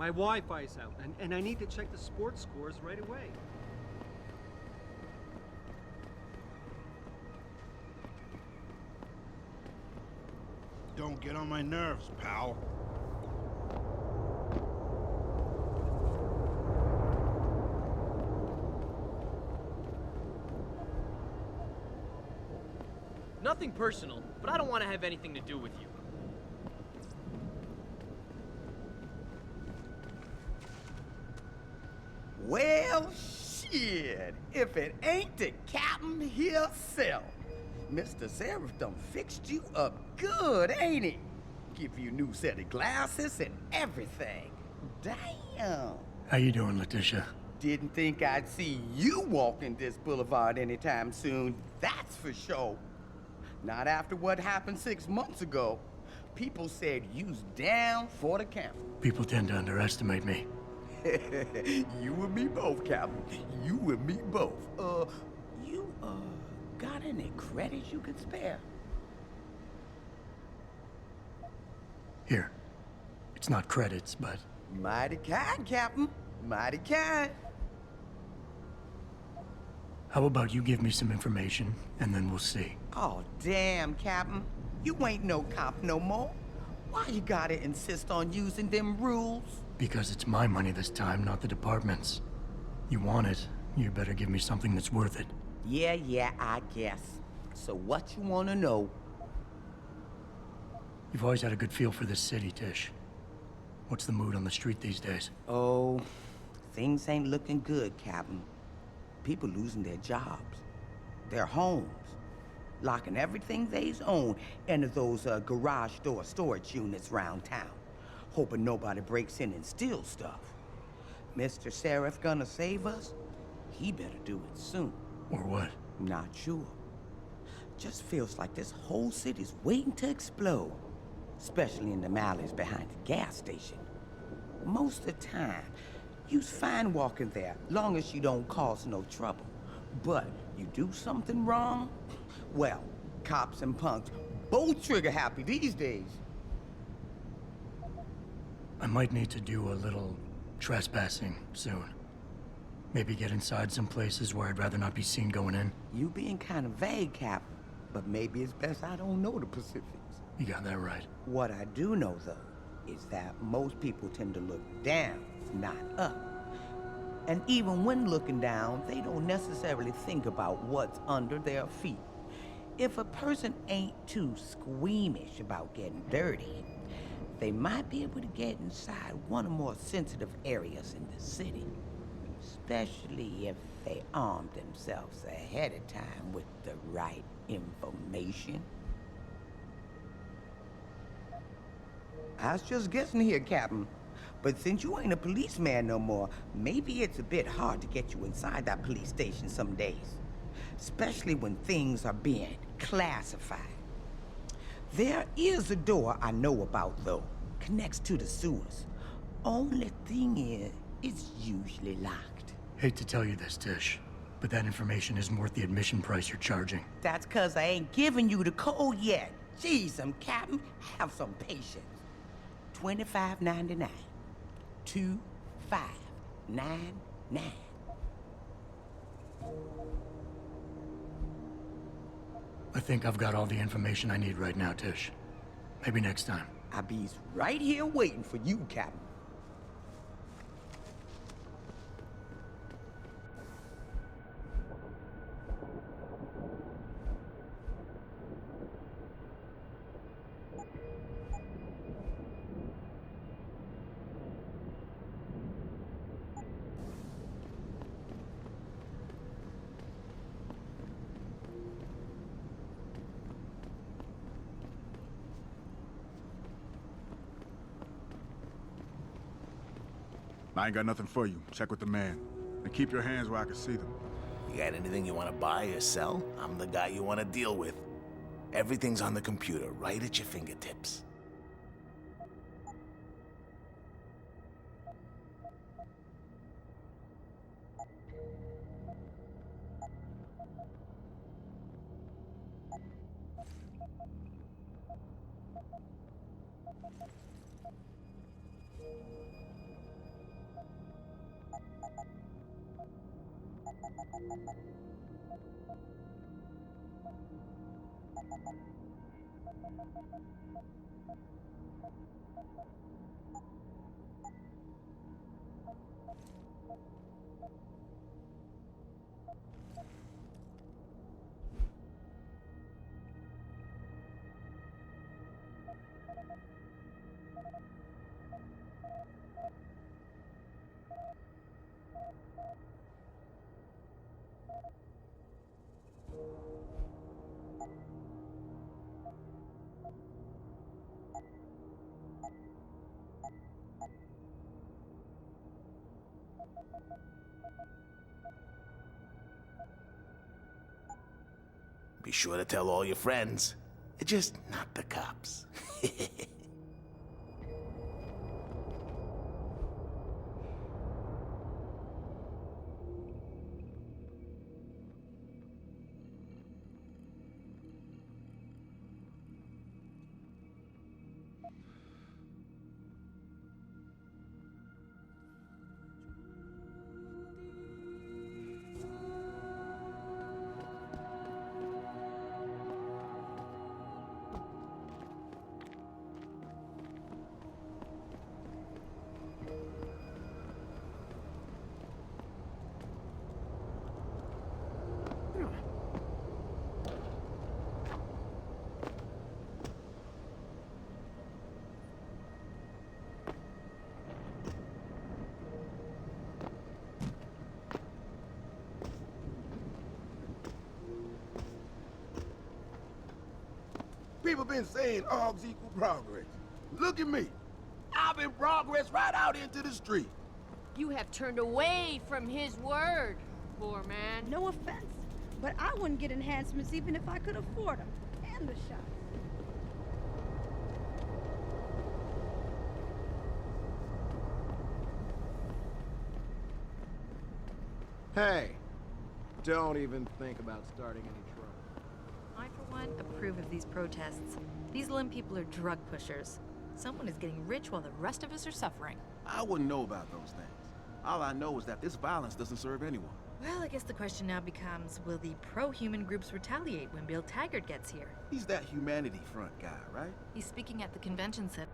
My Wi-Fi's out, and I need to check the sports scores right away. Don't get on my nerves, pal. Nothing personal, but I don't want to have anything to do with you. Well, shit, if it ain't the captain himself. Mr. Seraph done fixed you up good, ain't he? Give you a new set of glasses and everything. Damn. How you doing, Letitia? Didn't think I'd see you walking this boulevard anytime soon, that's for sure. Not after what happened 6 months ago. People said you's down for the count. People tend to underestimate me. You and me both, Captain. You and me both. You got any credits you could spare? Here. It's not credits, but... Mighty kind, Captain. Mighty kind. How about you give me some information, and then we'll see. Oh, damn, Captain. You ain't no cop no more. Why you gotta insist on using them rules? Because it's my money this time, not the department's. You want it, you better give me something that's worth it. Yeah, I guess. So what you wanna know? You've always had a good feel for this city, Tish. What's the mood on the street these days? Oh, things ain't looking good, Captain. People losing their jobs, their homes, locking everything they's own into those garage door storage units round town, hoping nobody breaks in and steals stuff. Mr. Seraph gonna save us? He better do it soon. Or what? Not sure. Just feels like this whole city's waiting to explode, especially in the alleys behind the gas station. Most of the time, you's fine walking there, long as you don't cause no trouble. But you do something wrong, well, cops and punks both trigger happy these days. I might need to do a little trespassing soon. Maybe get inside some places where I'd rather not be seen going in. You being kind of vague, Cap, but maybe it's best I don't know the Pacifics. You got that right. What I do know, though, is that most people tend to look down, not up. And even when looking down, they don't necessarily think about what's under their feet. If a person ain't too squeamish about getting dirty, they might be able to get inside one of the more sensitive areas in the city. Especially if they arm themselves ahead of time with the right information. I was just guessing here, Captain. But since you ain't a policeman no more, maybe it's a bit hard to get you inside that police station some days. Especially when things are being classified. There is a door I know about, though. Connects to the sewers. Only thing is, it's usually locked. Hate to tell you this, Tish, but that information isn't worth the admission price you're charging. That's 'cause I ain't giving you the code yet. Jeez, Captain, have some patience. $25.99. 2599. I think I've got all the information I need right now, Tish. Maybe next time. I'll be right here waiting for you, Captain. I ain't got nothing for you. Check with the man. And keep your hands where I can see them. You got anything you want to buy or sell? I'm the guy you want to deal with. Everything's on the computer, right at your fingertips. Be sure to tell all your friends. Just not the cops. People been saying odds equal progress. Look at me. I've been progress right out into the street. You have turned away from his word, poor man. No offense, but I wouldn't get enhancements even if I could afford them. And the shots. Hey, don't even think about starting any trouble. I, for one, approve of these protests. These Lim people are drug pushers. Someone is getting rich while the rest of us are suffering. I wouldn't know about those things. All I know is that this violence doesn't serve anyone. Well, I guess the question now becomes, will the pro-human groups retaliate when Bill Taggart gets here? He's that humanity front guy, right? He's speaking at the convention center.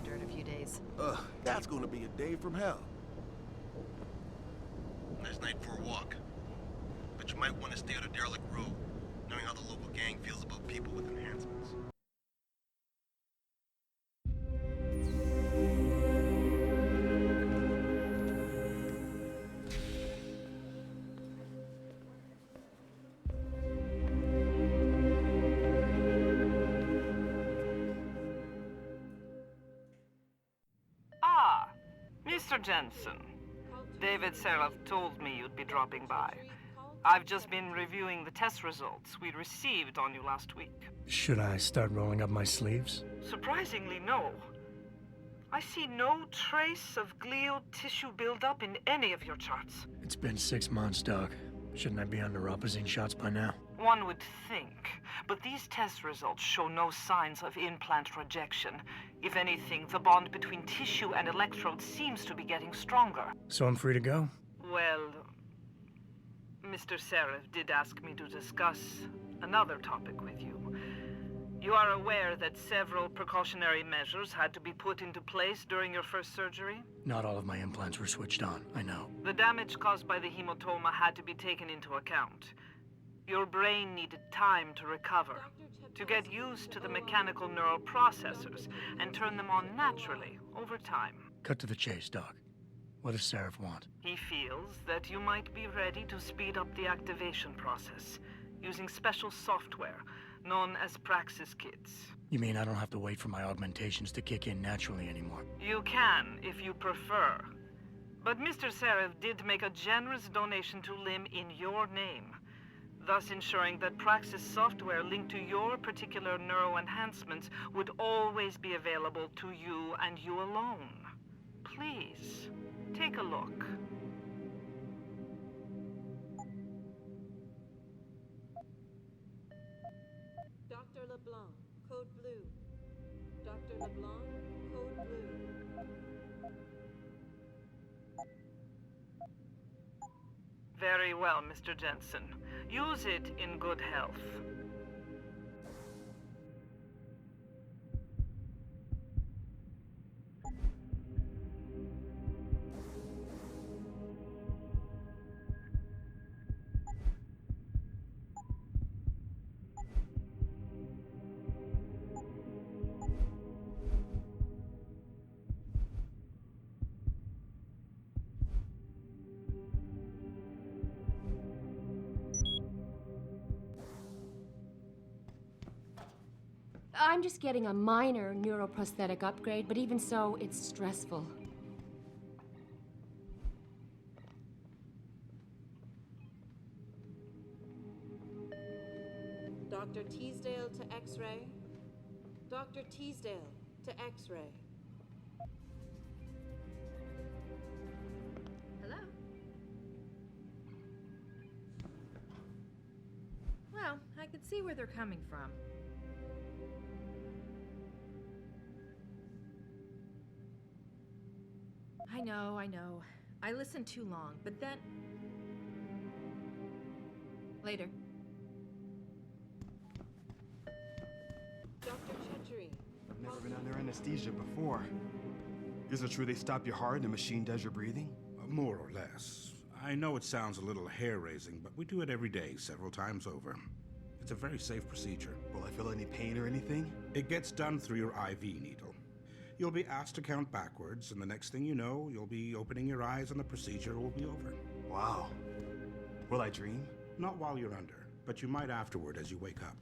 In a few days. That's gonna be a day from hell. Nice night for a walk. But you might want to stay on a derelict road, knowing how the local gang feels about people with enhancements. Ah, Mr. Jensen. David Seraph told me you'd be dropping by. I've just been reviewing the test results we received on you last week. Should I start rolling up my sleeves? Surprisingly, no. I see no trace of glial tissue buildup in any of your charts. It's been 6 months, Doc. Shouldn't I be on neuropozyne shots by now? One would think, but these test results show no signs of implant rejection. If anything, the bond between tissue and electrodes seems to be getting stronger. So I'm free to go? Well, Mr. Seraph did ask me to discuss another topic with you. You are aware that several precautionary measures had to be put into place during your first surgery? Not all of my implants were switched on, I know. The damage caused by the hematoma had to be taken into account. Your brain needed time to recover, to get used to the mechanical neural processors and turn them on naturally over time. Cut to the chase, Doc. What does Seraph want? He feels that you might be ready to speed up the activation process using special software known as Praxis Kits. You mean I don't have to wait for my augmentations to kick in naturally anymore? You can, if you prefer. But Mr. Seraph did make a generous donation to Lim in your name, thus ensuring that Praxis software linked to your particular neuro enhancements would always be available to you and you alone. Please, take a look. Dr. LeBlanc, code blue. Dr. LeBlanc, code blue. Very well, Mr. Jensen. Use it in good health. I'm just getting a minor neuroprosthetic upgrade, but even so, it's stressful. Dr. Teasdale to X-ray. Dr. Teasdale to X-ray. Hello? Well, I can see where they're coming from. I know. I listened too long, but then... Later. Dr. Chechery. I've never been under anesthesia before. Is it true they stop your heart and the machine does your breathing? More or less. I know it sounds a little hair-raising, but we do it every day, several times over. It's a very safe procedure. Will I feel any pain or anything? It gets done through your IV needle. You'll be asked to count backwards, and the next thing you know, you'll be opening your eyes and the procedure will be over. Wow. Will I dream? Not while you're under, but you might afterward as you wake up.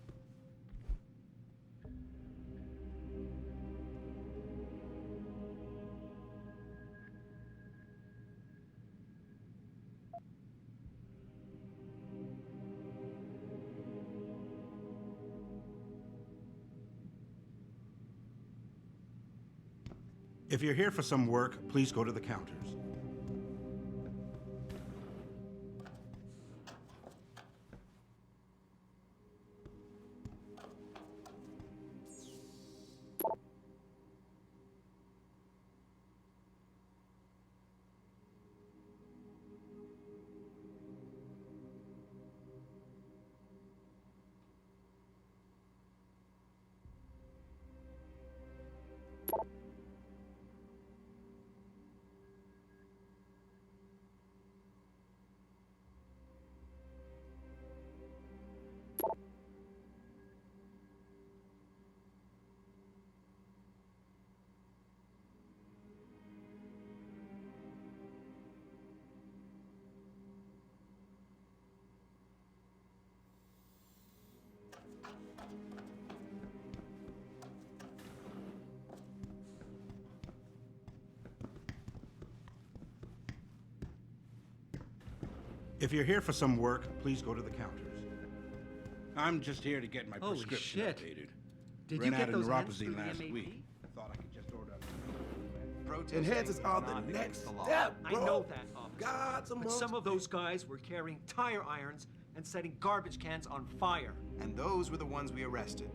If you're here for some work, please go to the counters. If you're here for some work, please go to the counters. I'm just here to get my Holy prescription shit. updated. Did Ran you out get of those ends through neuropozyne the last MAP? week. Thought I could just order Enhancers are the next step, I bro. know that, officer. God's but amongst some of those guys were carrying tire irons and setting garbage cans on fire. And those were the ones we arrested.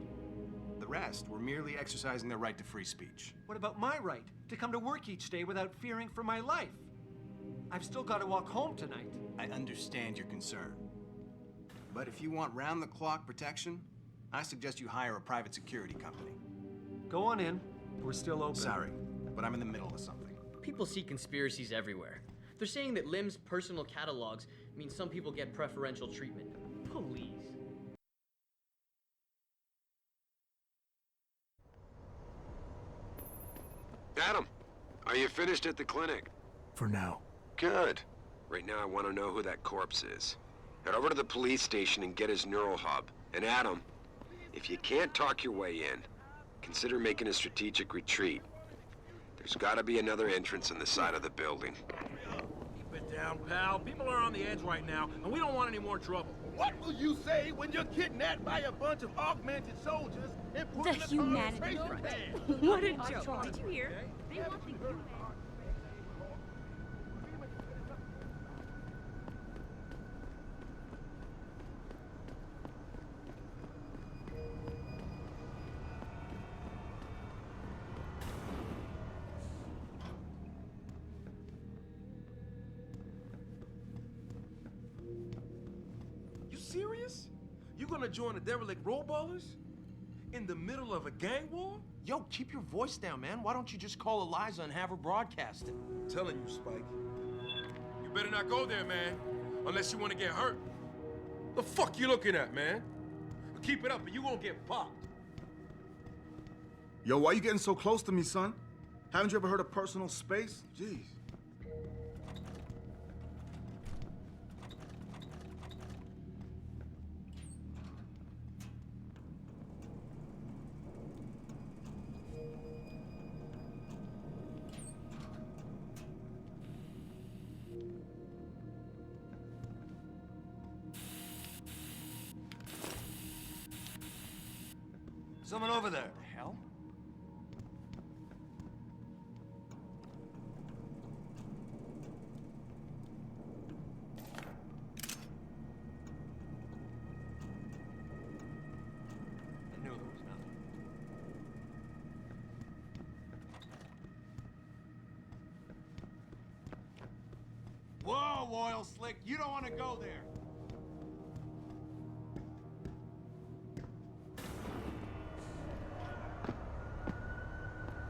The rest were merely exercising their right to free speech. What about my right to come to work each day without fearing for my life? I've still got to walk home tonight. I understand your concern. But if you want round-the-clock protection, I suggest you hire a private security company. Go on in. We're still open. Sorry, but I'm in the middle of something. People see conspiracies everywhere. They're saying that Lim's personal catalogs mean some people get preferential treatment. Please. Adam, are you finished at the clinic? For now. Good. Right now I want to know who that corpse is. Head over to the police station and get his neural hub. And Adam, if you can't talk your way in, consider making a strategic retreat. There's gotta be another entrance in the side of the building. Keep it down, pal. People are on the edge right now, and we don't want any more trouble. What will you say when you're kidnapped by a bunch of augmented soldiers and put The in a humanity concentration front. camp? What a joke. Did you hear? They want the human. gonna join the derelict roll ballers? In the middle of a gang war? Yo, keep your voice down, man. Why don't you just call Eliza and have her broadcast it? I'm telling you, Spike. You better not go there, man. Unless you want to get hurt. The fuck you looking at, man? Keep it up or you won't get popped. Yo, why you getting so close to me, son? Haven't you ever heard of personal space? Jeez. Someone over there. The hell? I knew there was nothing. Whoa, Oil Slick, you don't want to go there.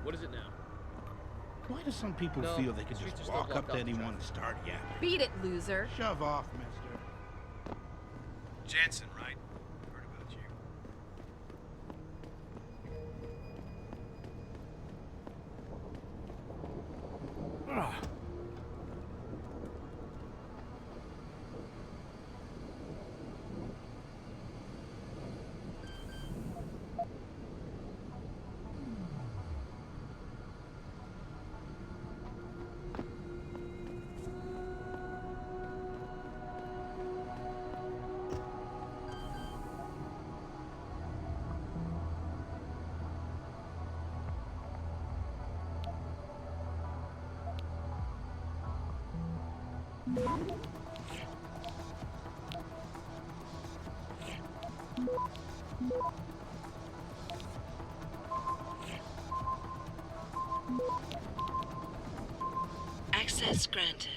What is it now? Why do some people No, feel they can streets are just still walk up blocked to off for anyone and traffic. start yapping? Beat it, loser. Shove off, mister. Jensen, right? Heard about you. Access granted.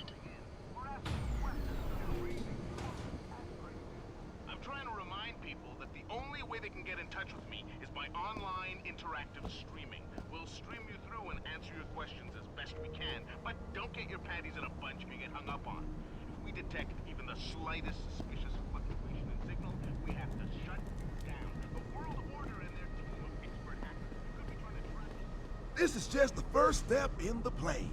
I'm trying to remind people that the only way they can get in touch with me is by online interactive streaming. We'll stream you through and answer your questions as best we can, but don't get your panties in a bunch if you get hung up on. If we detect even the slightest suspicious fluctuation in signal, we have to shut down. The World Order and their team of expert hackers could be trying to track us. This is just the first step in the plan.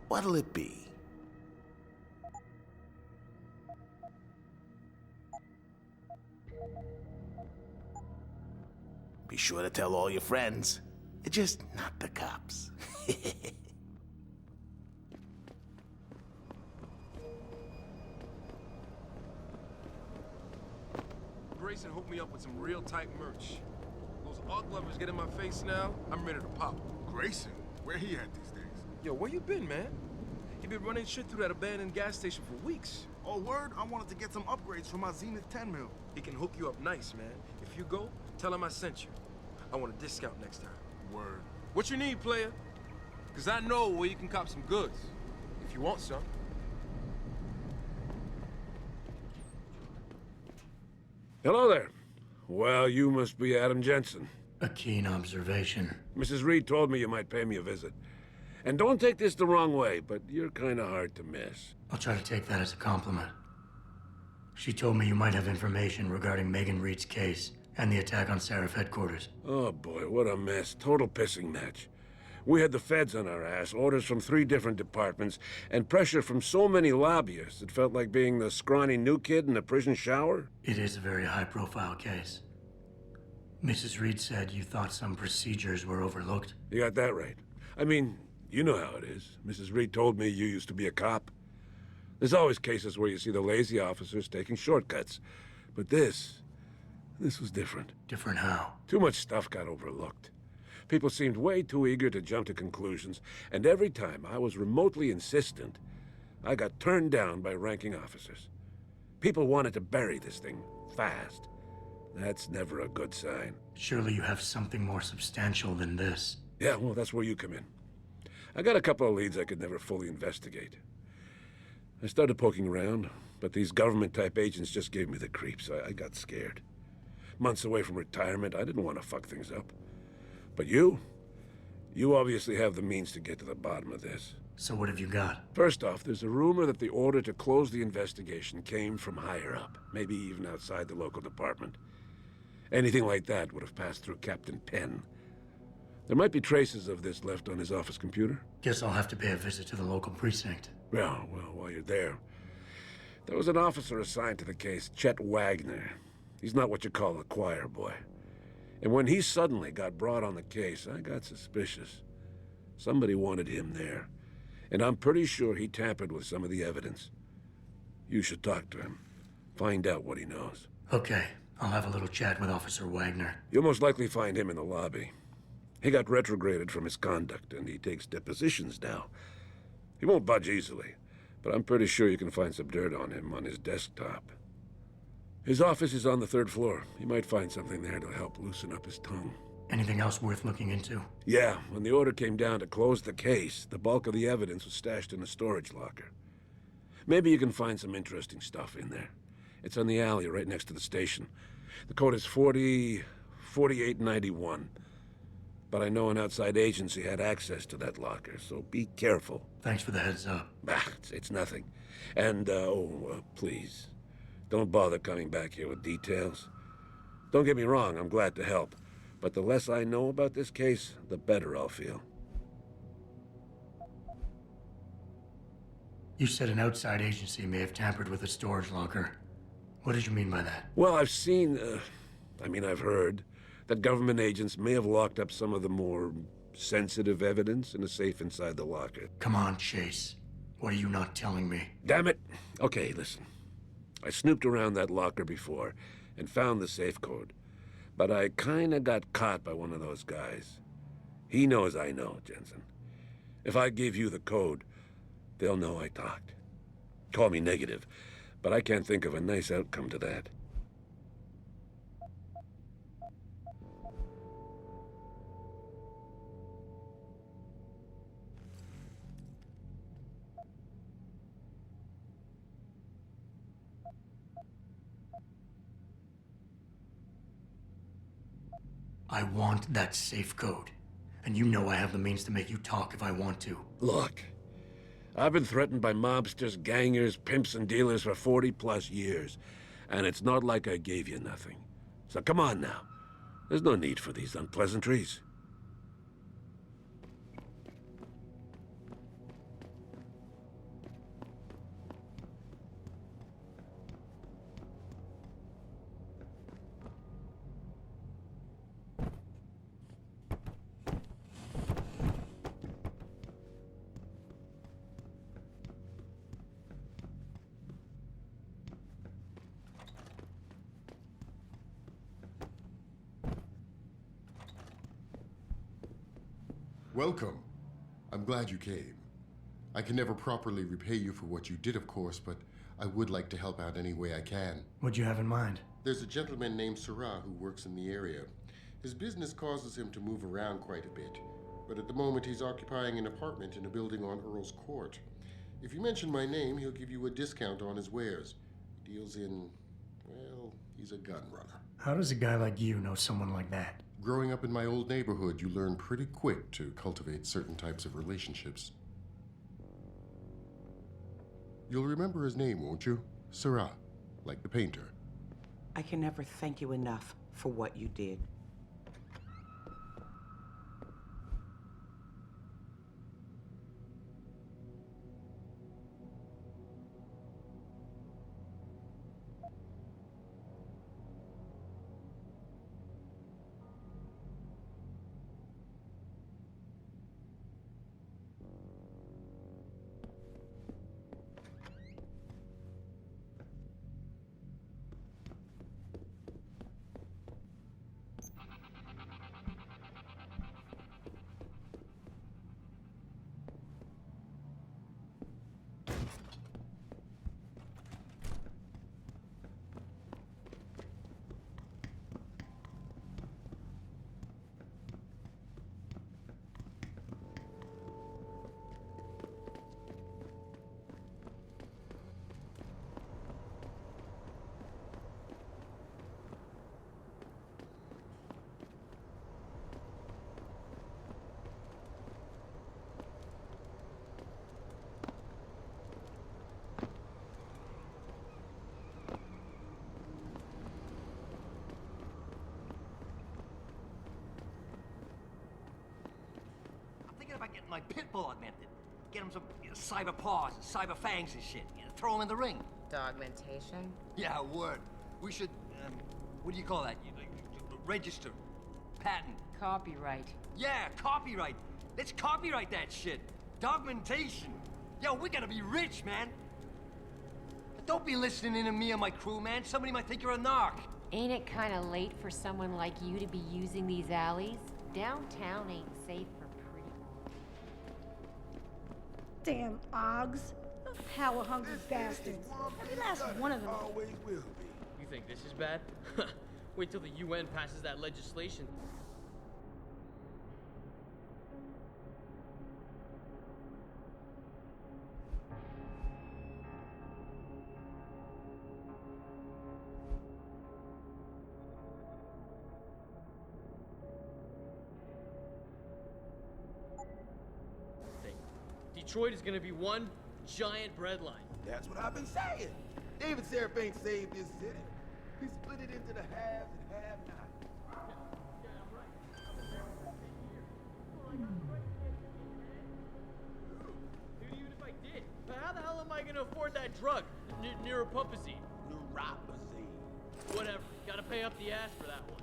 What'll it be? Be sure to tell all your friends. Just not the cops. Grayson hooked me up with some real tight merch. Those art lovers get in my face now, I'm ready to pop. Grayson? Where he at these days? Yo, where you been, man? You been running shit through that abandoned gas station for weeks. Oh, word? I wanted to get some upgrades for my Zenith 10 mil. He can hook you up nice, man. If you go, tell him I sent you. I want a discount next time. Word. What you need, player? Because I know where you can cop some goods. If you want some. Hello there. Well, you must be Adam Jensen. A keen observation. Mrs. Reed told me you might pay me a visit. And don't take this the wrong way, but you're kind of hard to miss. I'll try to take that as a compliment. She told me you might have information regarding Megan Reed's case, And the attack on Seraph headquarters. Oh boy, what a mess. Total pissing match. We had the feds on our ass, orders from 3 different departments, and pressure from so many lobbyists it felt like being the scrawny new kid in a prison shower. It is a very high-profile case. Mrs. Reed said you thought some procedures were overlooked. You got that right. I mean, you know how it is. Mrs. Reed told me you used to be a cop. There's always cases where you see the lazy officers taking shortcuts. But this was different. Different how? Too much stuff got overlooked. People seemed way too eager to jump to conclusions, and every time I was remotely insistent, I got turned down by ranking officers. People wanted to bury this thing fast. That's never a good sign. Surely you have something more substantial than this. Yeah, well, that's where you come in. I got a couple of leads I could never fully investigate. I started poking around, but these government-type agents just gave me the creeps. I got scared. Months away from retirement, I didn't want to fuck things up. But you obviously have the means to get to the bottom of this. So what have you got? First off, there's a rumor that the order to close the investigation came from higher up, maybe even outside the local department. Anything like that would have passed through Captain Penn. There might be traces of this left on his office computer. Guess I'll have to pay a visit to the local precinct. Well, while you're there, there was an officer assigned to the case, Chet Wagner. He's not what you call a choir boy. And when he suddenly got brought on the case, I got suspicious. Somebody wanted him there. And I'm pretty sure he tampered with some of the evidence. You should talk to him. Find out what he knows. Okay, I'll have a little chat with Officer Wagner. You'll most likely find him in the lobby. He got retrograded from his conduct, and he takes depositions now. He won't budge easily, but I'm pretty sure you can find some dirt on him on his desktop. His office is on the 3rd floor. You might find something there to help loosen up his tongue. Anything else worth looking into? Yeah, when the order came down to close the case, the bulk of the evidence was stashed in a storage locker. Maybe you can find some interesting stuff in there. It's on the alley right next to the station. The code is 4891. But I know an outside agency had access to that locker, so be careful. Thanks for the heads up. It's nothing. And, please, don't bother coming back here with details. Don't get me wrong, I'm glad to help. But the less I know about this case, the better I'll feel. You said an outside agency may have tampered with a storage locker. What did you mean by that? Well, I've heard that government agents may have locked up some of the more sensitive evidence in a safe inside the locker. Come on, Chase. What are you not telling me? Damn it! Okay, listen. I snooped around that locker before and found the safe code. But I kinda got caught by one of those guys. He knows I know, Jensen. If I give you the code, they'll know I talked. Call me negative, but I can't think of a nice outcome to that. I want that safe code. And you know I have the means to make you talk if I want to. Look, I've been threatened by mobsters, gangers, pimps, and dealers for 40+ years. And it's not like I gave you nothing. So come on now. There's no need for these unpleasantries. Welcome. I'm glad you came. I can never properly repay you for what you did, of course, but I would like to help out any way I can. What'd you have in mind? There's a gentleman named Sarah who works in the area. His business causes him to move around quite a bit, but at the moment he's occupying an apartment in a building on Earl's Court. If you mention my name, he'll give you a discount on his wares. He deals in, well, he's a gun runner. How does a guy like you know someone like that? Growing up in my old neighborhood, you learn pretty quick to cultivate certain types of relationships. You'll remember his name, won't you? Sarah, like the painter. I can never thank you enough for what you did. About getting my pit bull augmented. Get him some cyber paws and cyber fangs and shit. Throw him in the ring. Dogmentation? Yeah, word. We should, what do you call that? Register. Patent. Copyright. Yeah, copyright. Let's copyright that shit. Dogmentation. Yo, we gotta be rich, man. But don't be listening to me and my crew, man. Somebody might think you're a narc. Ain't it kind of late for someone like you to be using these alleys? Downtown ain't safe for Damn Oggs. Those power-hungry bastards. Every last one of them. Always will be. You think this is bad? Wait till the UN passes that legislation. Detroit is gonna be one giant breadline. That's what I've been saying. David Seraphin saved this city. He split it into the haves and have-nots. Dude, even if I did, how the hell am I gonna afford that drug? Neuropupazine. Neuropazine. Whatever. Gotta pay up the ass for that one.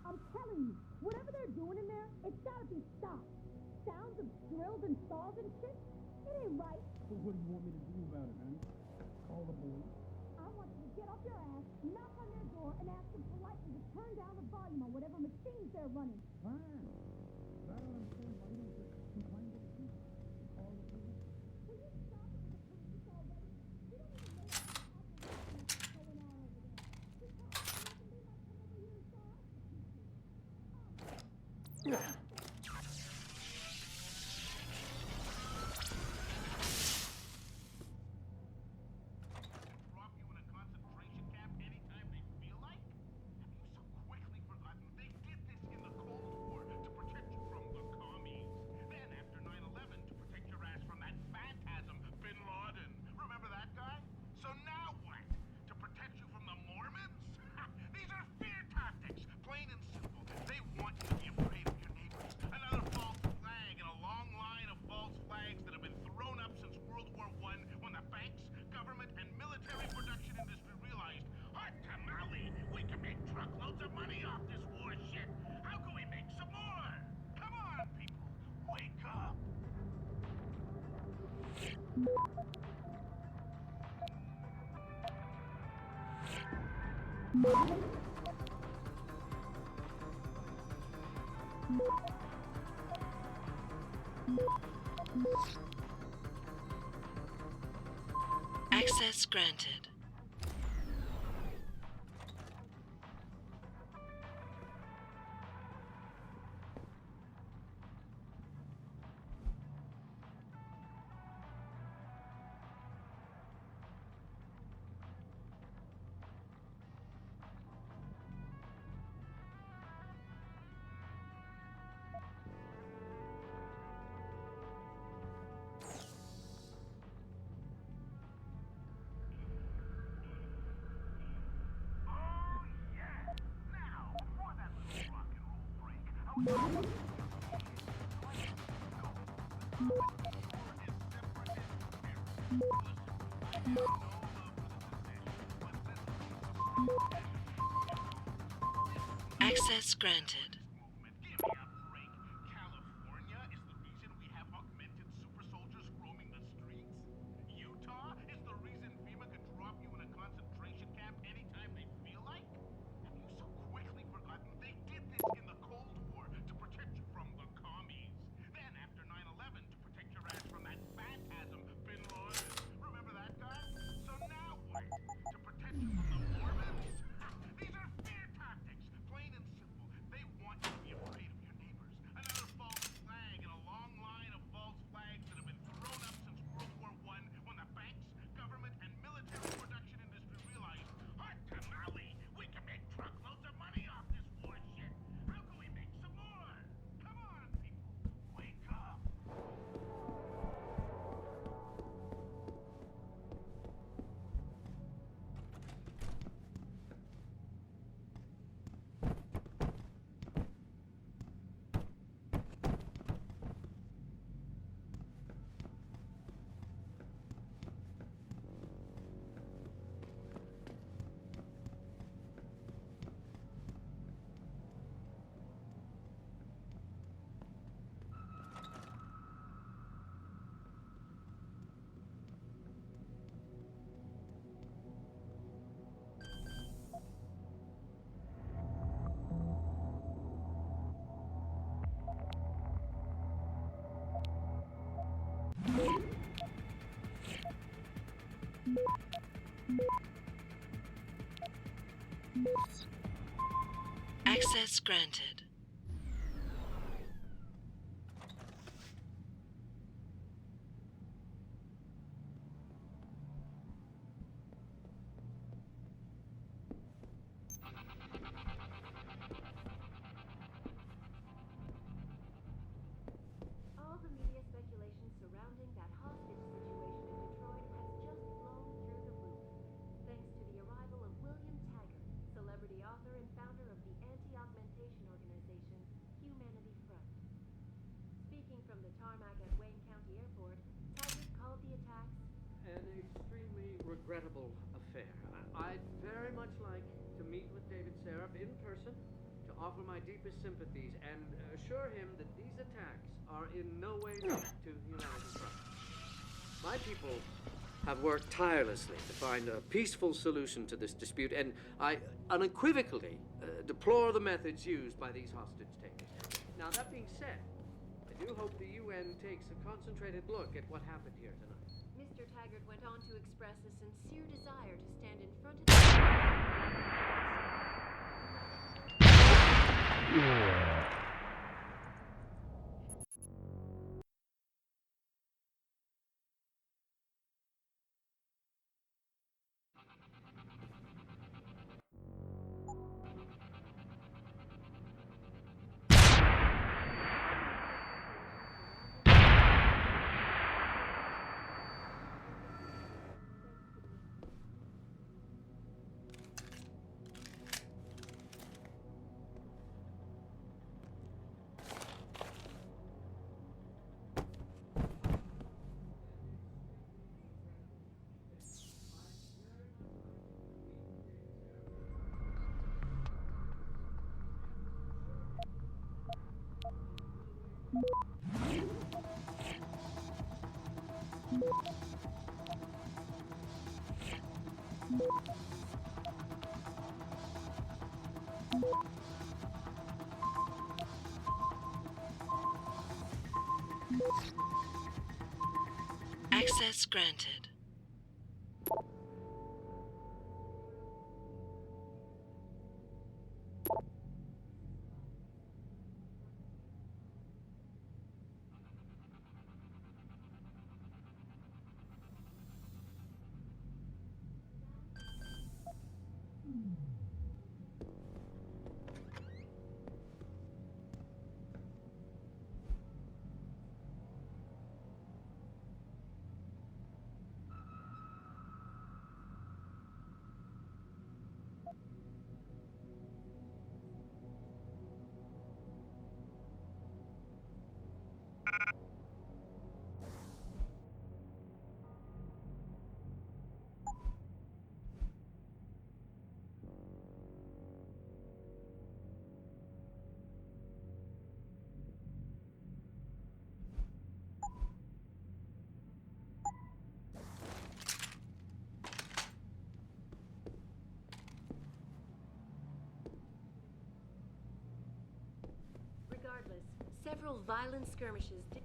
I'm telling you, whatever they're doing in there, it's gotta be stopped. Sounds of drills and saws and shit, it ain't right. So what do you want me to do about it, man? Call the police? I want you to get off your ass, knock on their door, and ask them politely to turn down the volume on whatever machines they're running. Fine. But I don't understand why you don't just complain to the police. Call the police. Will you stop it with the police already? We don't even know what's going on over there. You talk to me, they might come over here and start. Drop you in a concentration camp anytime they feel like? Have you so quickly forgotten they did this in the Cold War to protect you from the commies? Then after 9/11 to protect your ass from that phantasm, Bin Laden. Remember that guy? So now what? To protect you from the Mormons? These are fear tactics, plain and simple. They want you to be afraid of your neighbor Access granted. Access granted. California is the reason we have augmented super soldiers roaming the streets. Utah is the reason FEMA could drop you in a concentration camp anytime they feel like. Have you so quickly forgotten they did this in the Cold War to protect you from the commies? Then after 9/11 to protect your ass from that phantasm, Bin Laden. Remember that guy? So now what? To protect you from the Mormons? These are fear tactics, plain and simple. They want you to be afraid of your neighbors. Another false flag in a long line of false flags that have been thrown up since World War I, when the banks, government, and military production industry realized, hot tamale, we can make truckloads of money off this war shit. How can we make some more? Come on, people, wake up. Access granted. All the media speculation surrounding that hostage situation in Detroit has just blown through the roof, thanks to the arrival of William Taggart, celebrity author and founder of the anti-augmentation organization Humanity Front. Speaking from the tarmac at Wayne County Airport, Taggart called the attacks An extremely regrettable affair. I'd very much like to meet with David Seraph in person to offer my deepest sympathies and assure him that these attacks are in no way linked to Humanity Front. My people have worked tirelessly to find a peaceful solution to this dispute, and I unequivocally deplore the methods used by these hostage takers. Now, that being said, I do hope the UN takes a concentrated look at what happened here tonight. Mr. Taggart went on to express a sincere desire to stand in front of the Access granted. Regardless, several violent skirmishes did.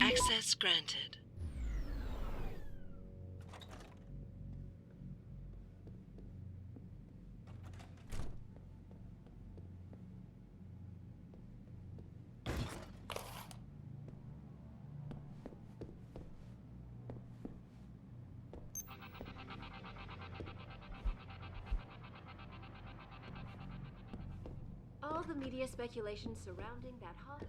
Access granted. All the media speculation surrounding that hot.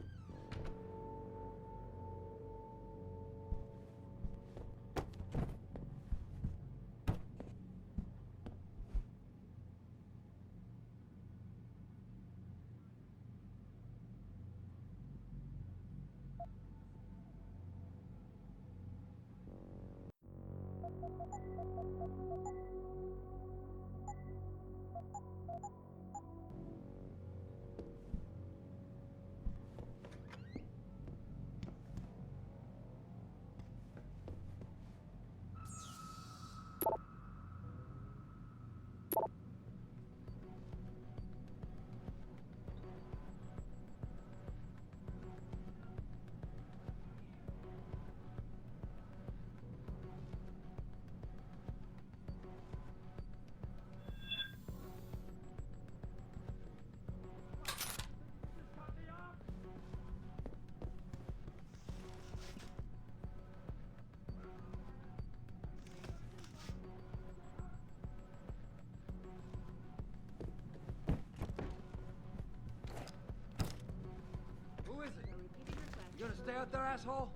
You gonna stay out there, asshole?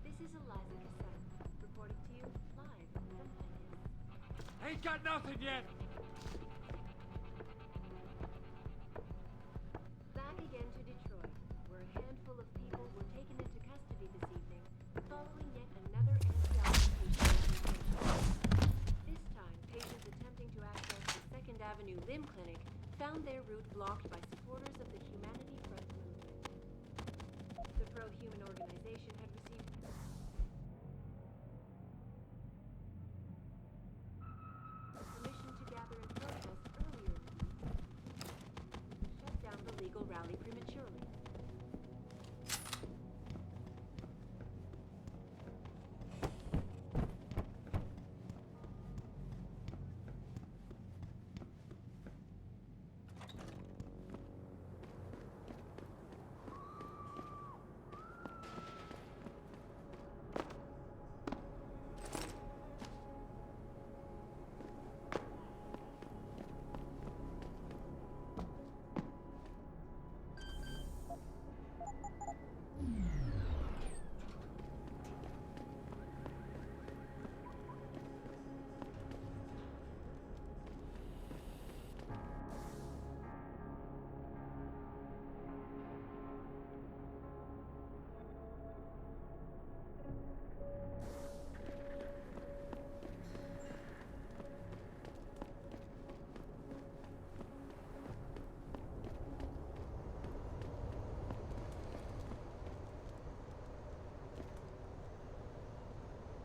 This is Eliza Cassette, reporting to you live from Venice. Ain't got nothing yet! Back again to Detroit, where a handful of people were taken into custody this evening following yet another anti-occupation demonstration. This time, patients attempting to access the 2nd Avenue Limb Clinic found their route blocked by supporters of the Humanity Front movement. The pro-human organization had received permission to gather and protest earlier in the week, shut down the legal rally prematurely.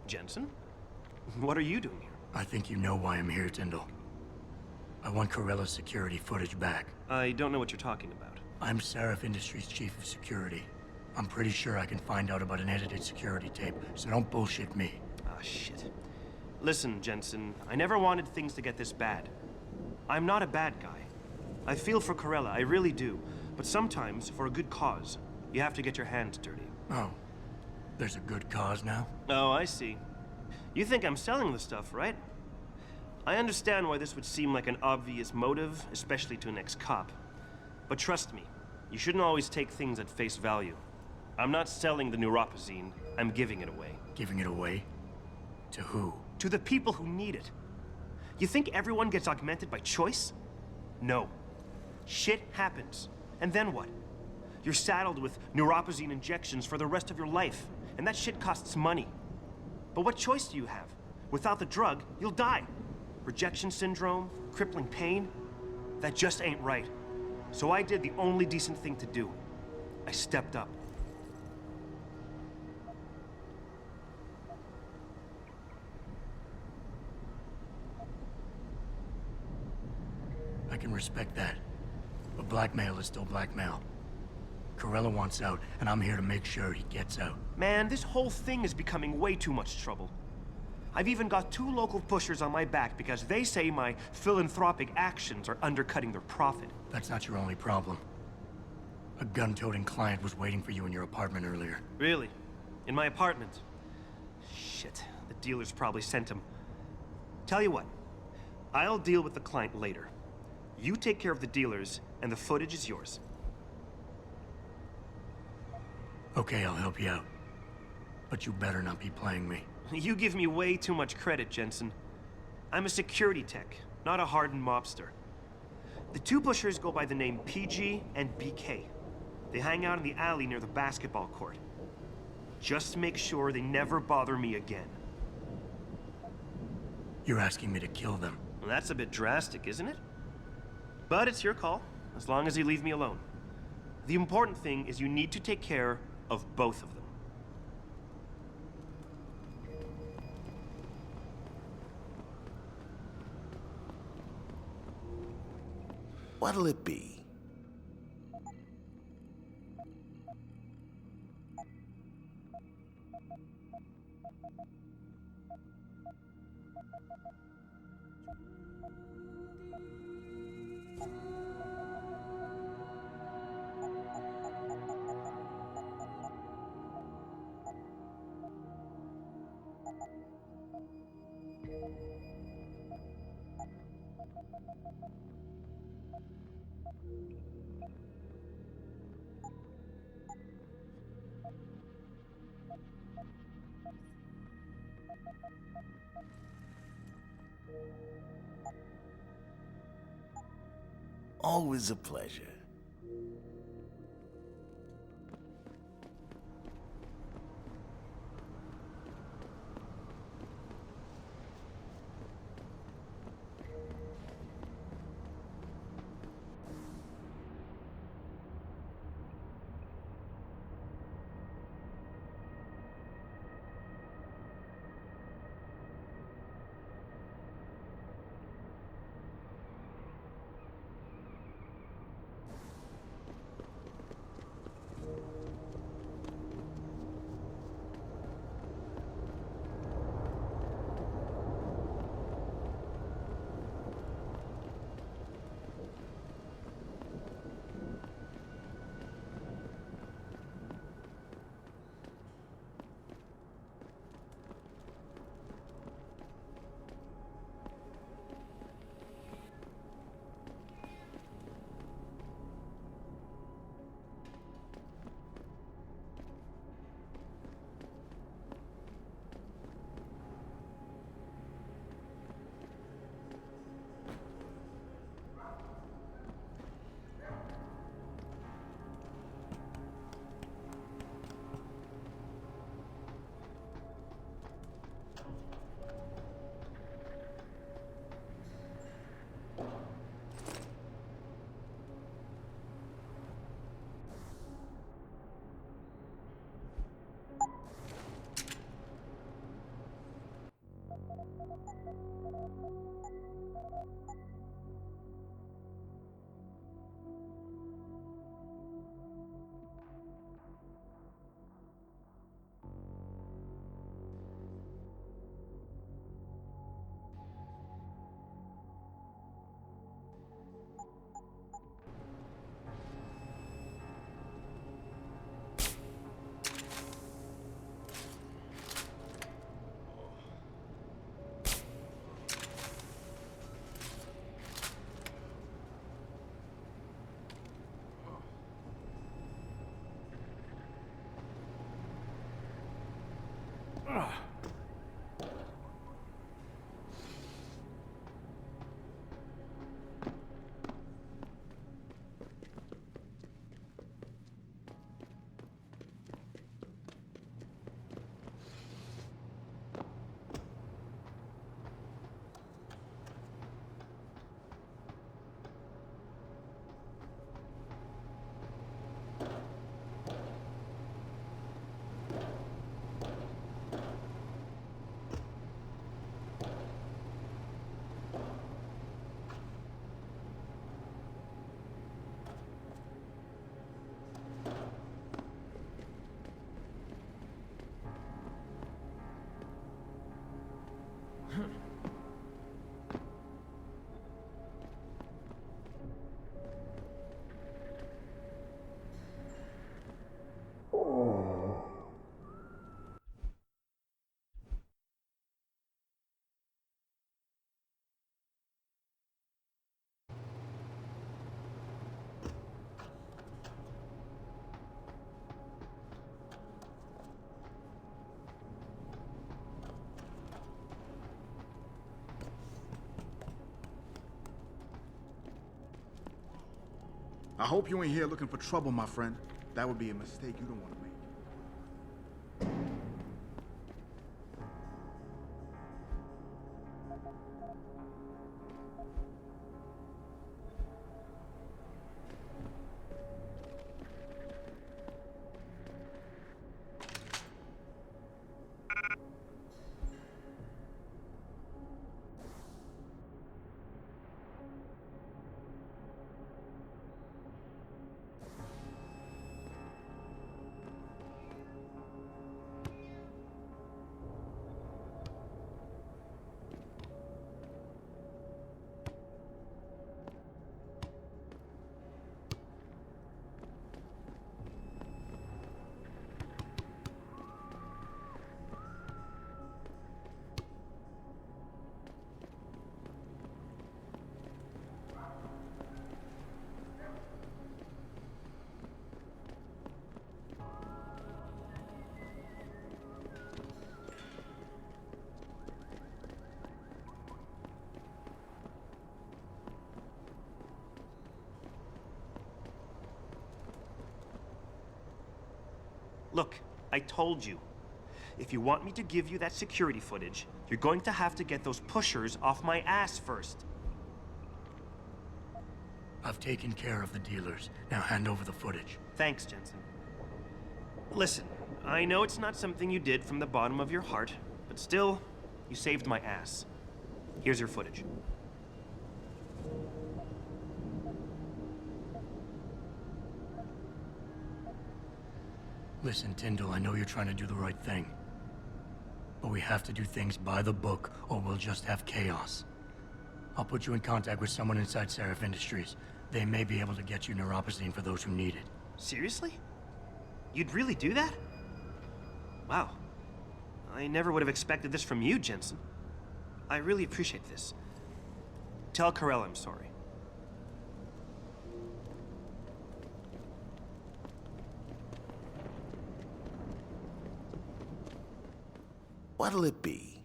Jensen? What are you doing here? I think you know why I'm here, Tyndall. I want Corella's security footage back. I don't know what you're talking about. I'm Seraph Industries' chief of security. I'm pretty sure I can find out about an edited security tape, so don't bullshit me. Ah, shit. Listen, Jensen, I never wanted things to get this bad. I'm not a bad guy. I feel for Corella, I really do. But sometimes, for a good cause, you have to get your hands dirty. Oh, there's a good cause now? Oh, I see. You think I'm selling the stuff, right? I understand why this would seem like an obvious motive, especially to an ex-cop. But trust me, you shouldn't always take things at face value. I'm not selling the neuropazine, I'm giving it away. Giving it away? To who? To the people who need it. You think everyone gets augmented by choice? No. Shit happens. And then what? You're saddled with neuropazine injections for the rest of your life, and that shit costs money. But what choice do you have? Without the drug, you'll die. Rejection syndrome, crippling pain. That just ain't right. So I did the only decent thing to do. I stepped up. I can respect that. But blackmail is still blackmail. Corella wants out, and I'm here to make sure he gets out. Man, this whole thing is becoming way too much trouble. I've even got 2 local pushers on my back because they say my philanthropic actions are undercutting their profit. That's not your only problem. A gun-toting client was waiting for you in your apartment earlier. Really? In my apartment? Shit, the dealers probably sent him. Tell you what, I'll deal with the client later. You take care of the dealers, and the footage is yours. Okay, I'll help you out. But you better not be playing me. You give me way too much credit, Jensen. I'm a security tech, not a hardened mobster. The 2 pushers go by the name PG and BK. They hang out in the alley near the basketball court. Just make sure they never bother me again. You're asking me to kill them. Well, that's a bit drastic, isn't it? But it's your call, as long as you leave me alone. The important thing is you need to take care of both of them. What'll it be? Always a pleasure. I hope you ain't here looking for trouble, my friend. That would be a mistake you don't want to make. Look, I told you. If you want me to give you that security footage, you're going to have to get those pushers off my ass first. I've taken care of the dealers. Now hand over the footage. Thanks, Jensen. Listen, I know it's not something you did from the bottom of your heart, but still, you saved my ass. Here's your footage. Listen, Tyndall, I know you're trying to do the right thing. But we have to do things by the book, or we'll just have chaos. I'll put you in contact with someone inside Seraph Industries. They may be able to get you neuropazine for those who need it. Seriously? You'd really do that? Wow. I never would have expected this from you, Jensen. I really appreciate this. Tell Carell I'm sorry. What'll it be?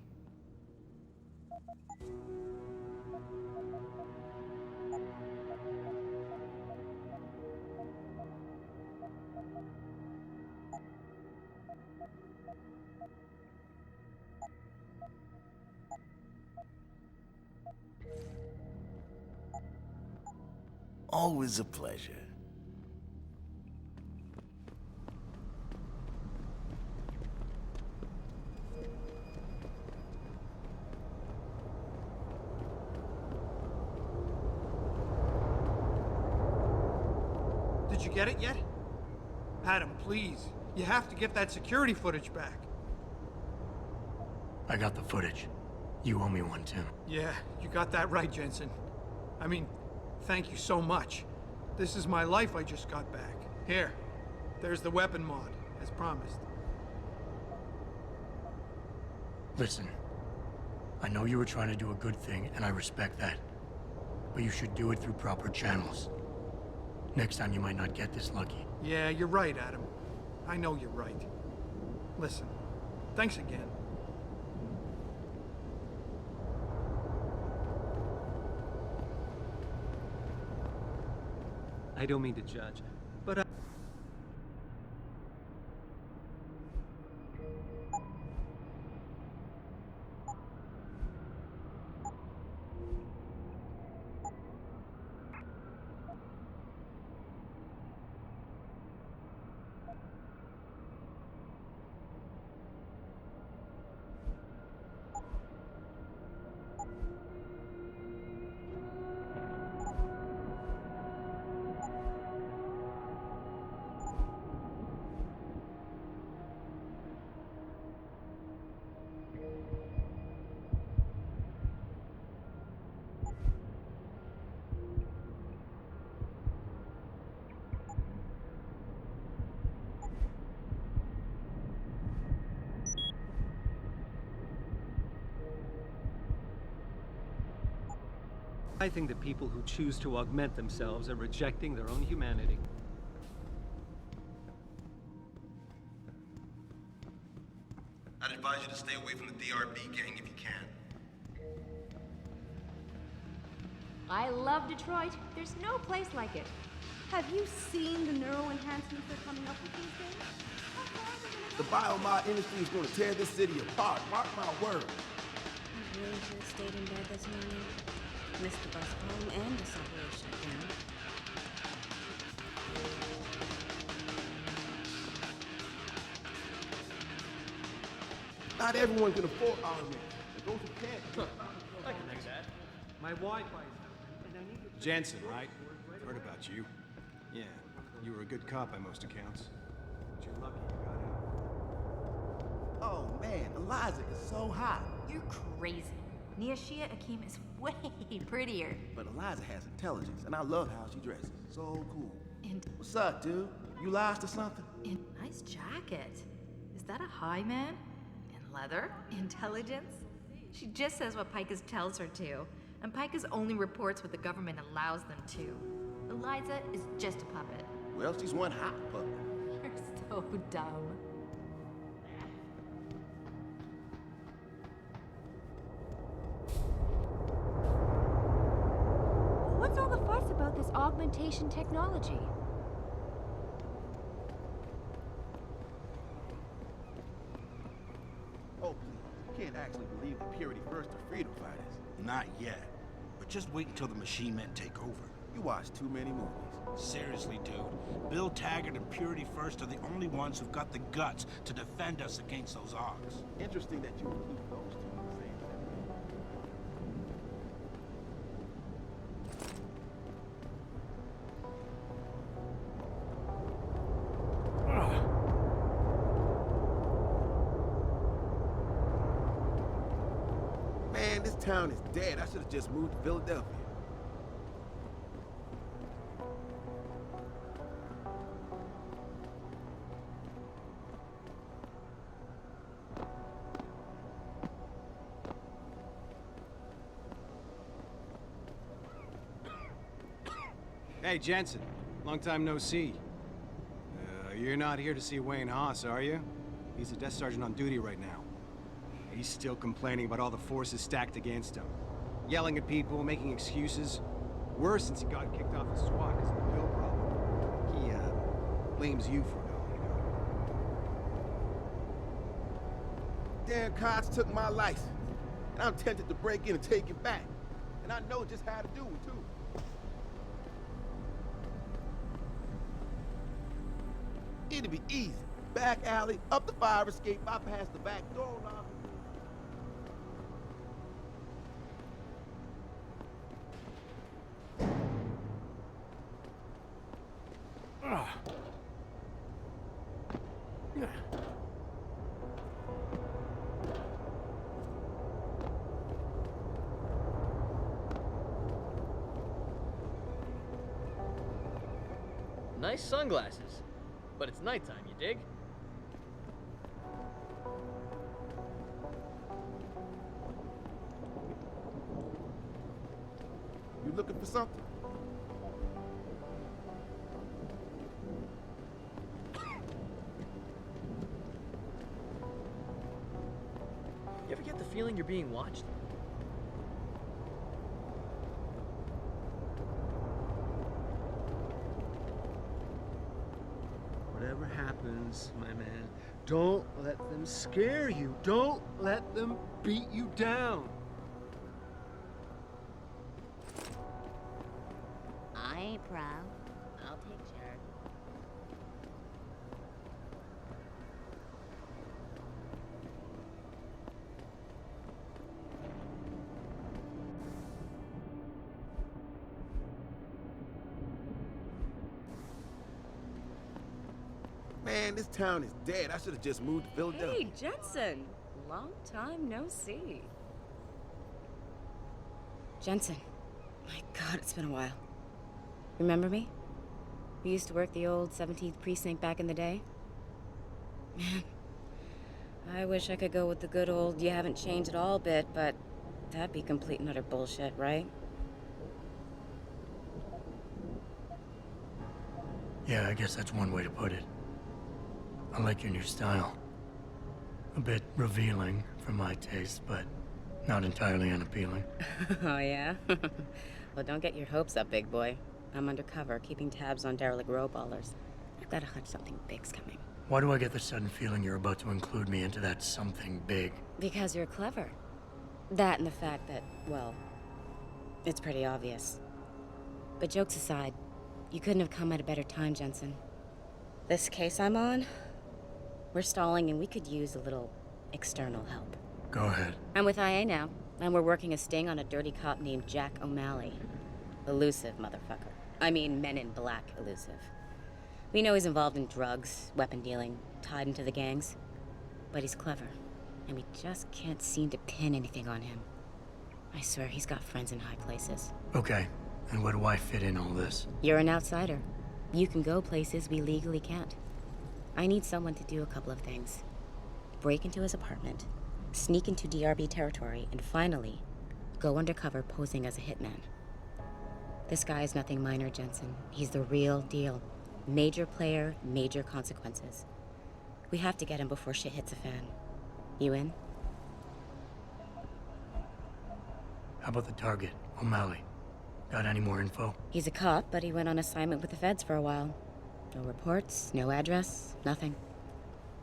Always a pleasure. Did you get it yet? Adam, please. You have to get that security footage back. I got the footage. You owe me one, Tim. Yeah, you got that right, Jensen. I mean, thank you so much. This is my life I just got back. Here, there's the weapon mod, as promised. Listen, I know you were trying to do a good thing, and I respect that. But you should do it through proper channels. Next time you might not get this lucky. Yeah, you're right, Adam. I know you're right. Listen, thanks again. I don't mean to judge, but I think that people who choose to augment themselves are rejecting their own humanity. I'd advise you to stay away from the DRB gang if you can. I love Detroit. There's no place like it. Have you seen the neural enhancements they're coming up with these days? The biomod industry is going to tear this city apart. Mark my word. I really should have stayed in bed this morning. Missed the bus home and the subway shutdown. Not everyone can afford armament. And those who can't. I can make that. My Wi-Fi's out, and I need to... Jensen, right? I've heard about you. Yeah, you were a good cop by most accounts. But you're lucky you got out. Oh man, Eliza is so hot. You're crazy. Niashia Akeem is way prettier. But Eliza has intelligence, and I love how she dresses. So cool. And what's up, dude? You lost or something? and nice jacket. Is that a high man? And leather? Intelligence? She just says what Pikus tells her to. And Pikus only reports what the government allows them to. Eliza is just a puppet. Well, she's one hot puppet. You're so dumb. What's all the fuss about this augmentation technology? Oh, please. You can't actually believe the Purity First are freedom fighters. Not yet. But just wait until the machine men take over. You watch too many movies. Seriously, dude. Bill Taggart and Purity First are the only ones who've got the guts to defend us against those Augs. Interesting that you include those two in the same sentence. Man, this town is dead. I should have just moved to Philadelphia. Hey, Jensen. Long time no see. You're not here to see Wayne Haas, are you? He's a desk sergeant on duty right now. He's still complaining about all the forces stacked against him. Yelling at people, making excuses. Worse since he got kicked off his SWAT because of the bill problem. He, blames you for it all, you know. Damn cops took my license. And I'm tempted to break in and take it back. And I know just how to do it, too. It'd be easy. Back alley, up the fire escape, bypass the back door, lock Nice sunglasses. But it's nighttime, you dig? You looking for something? You ever get the feeling you're being watched? Whatever happens, my man, don't let them scare you. Don't let them beat you down. I ain't proud. I'll take charge. Man, this town is dead. I should have just moved to Philadelphia. Hey, Jensen. Long time no see. Jensen. My God, it's been a while. Remember me? We used to work the old 17th precinct back in the day. Man, I wish I could go with the good old you haven't changed at all bit, but that'd be complete and utter bullshit, right? Yeah, I guess that's one way to put it. I like your new style. A bit revealing for my taste, but not entirely unappealing. Oh, yeah? Well, don't get your hopes up, big boy. I'm undercover, keeping tabs on derelict row ballers. I've got a hunch something big's coming. Why do I get the sudden feeling you're about to include me into that something big? Because you're clever. That and the fact that, well, it's pretty obvious. But jokes aside, you couldn't have come at a better time, Jensen. This case I'm on, we're stalling and we could use a little external help. Go ahead. I'm with IA now, and we're working a sting on a dirty cop named Jack O'Malley. Elusive motherfucker. I mean, Men in Black elusive. We know he's involved in drugs, weapon dealing, tied into the gangs. But he's clever, and we just can't seem to pin anything on him. I swear he's got friends in high places. Okay, and where do I fit in all this? You're an outsider. You can go places we legally can't. I need someone to do a couple of things. Break into his apartment, sneak into DRB territory, and finally, go undercover posing as a hitman. This guy is nothing minor, Jensen. He's the real deal. Major player, major consequences. We have to get him before shit hits the fan. You in? How about the target, O'Malley? Got any more info? He's a cop, but he went on assignment with the feds for a while. No reports, no address, nothing.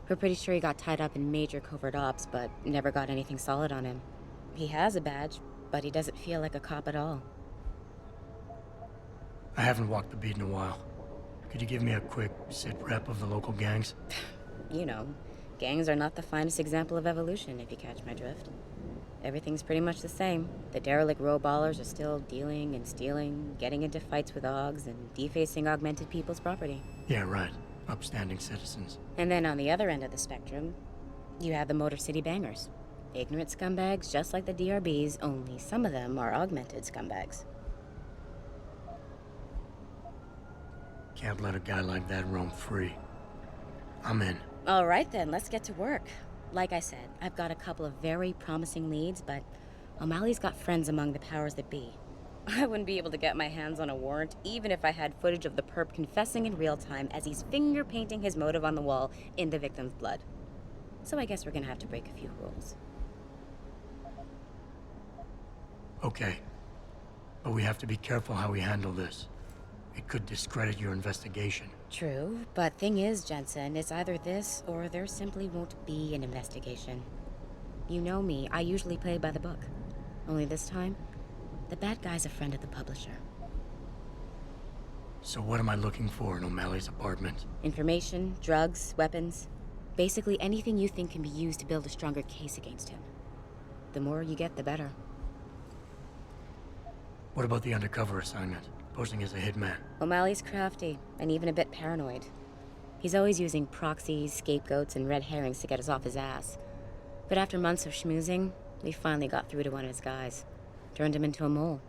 We're pretty sure he got tied up in major covert ops, but never got anything solid on him. He has a badge, but he doesn't feel like a cop at all. I haven't walked the beat in a while. Could you give me a quick sit rep of the local gangs? You know, gangs are not the finest example of evolution, if you catch my drift. Everything's pretty much the same. The derelict row ballers are still dealing and stealing, getting into fights with OGs, and defacing augmented people's property. Yeah, right. Upstanding citizens. And then on the other end of the spectrum, you have the Motor City Bangers. Ignorant scumbags just like the DRBs, only some of them are augmented scumbags. Can't let a guy like that roam free. I'm in. All right then, let's get to work. Like I said, I've got a couple of very promising leads, but O'Malley's got friends among the powers that be. I wouldn't be able to get my hands on a warrant, even if I had footage of the perp confessing in real time as he's finger painting his motive on the wall in the victim's blood. So I guess we're gonna have to break a few rules. Okay. But we have to be careful how we handle this. It could discredit your investigation. True, but thing is, Jensen, it's either this or there simply won't be an investigation. You know me, I usually play by the book. Only this time, the bad guy's a friend of the publisher. So what am I looking for in O'Malley's apartment? Information, drugs, weapons. Basically anything you think can be used to build a stronger case against him. The more you get, the better. What about the undercover assignment? Posing as a hitman. O'Malley's crafty, and even a bit paranoid. He's always using proxies, scapegoats, and red herrings to get us off his ass. But after months of schmoozing, we finally got through to one of his guys. Turned him into a mole.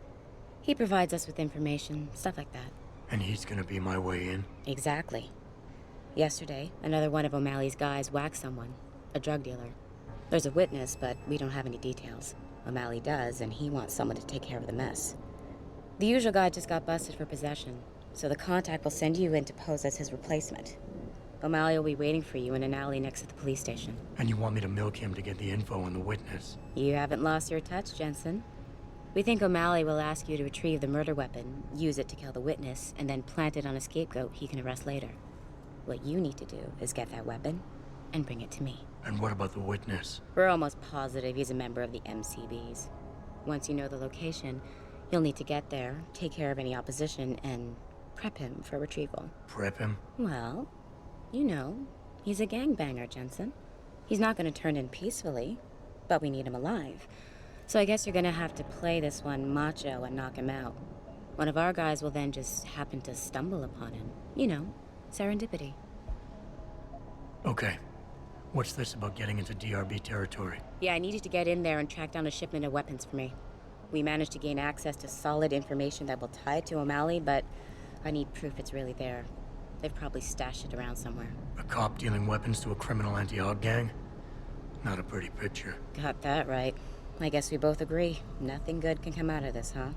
He provides us with information, stuff like that. And he's gonna be my way in? Exactly. Yesterday, another one of O'Malley's guys whacked someone, a drug dealer. There's a witness, but we don't have any details. O'Malley does, and he wants someone to take care of the mess. The usual guy just got busted for possession, so the contact will send you in to pose as his replacement. O'Malley will be waiting for you in an alley next to the police station. And you want me to milk him to get the info on the witness? You haven't lost your touch, Jensen. We think O'Malley will ask you to retrieve the murder weapon, use it to kill the witness, and then plant it on a scapegoat he can arrest later. What you need to do is get that weapon and bring it to me. And what about the witness? We're almost positive he's a member of the MCBs. Once you know the location, you'll need to get there, take care of any opposition, and prep him for retrieval. Prep him? Well, you know, he's a gangbanger, Jensen. He's not going to turn in peacefully, but we need him alive. So I guess you're going to have to play this one macho and knock him out. One of our guys will then just happen to stumble upon him. You know, serendipity. Okay. What's this about getting into DRB territory? Yeah, I need you to get in there and track down a shipment of weapons for me. We managed to gain access to solid information that will tie it to O'Malley, but I need proof it's really there. They've probably stashed it around somewhere. A cop dealing weapons to a criminal anti-AUG gang? Not a pretty picture. Got that right. I guess we both agree. Nothing good can come out of this, huh?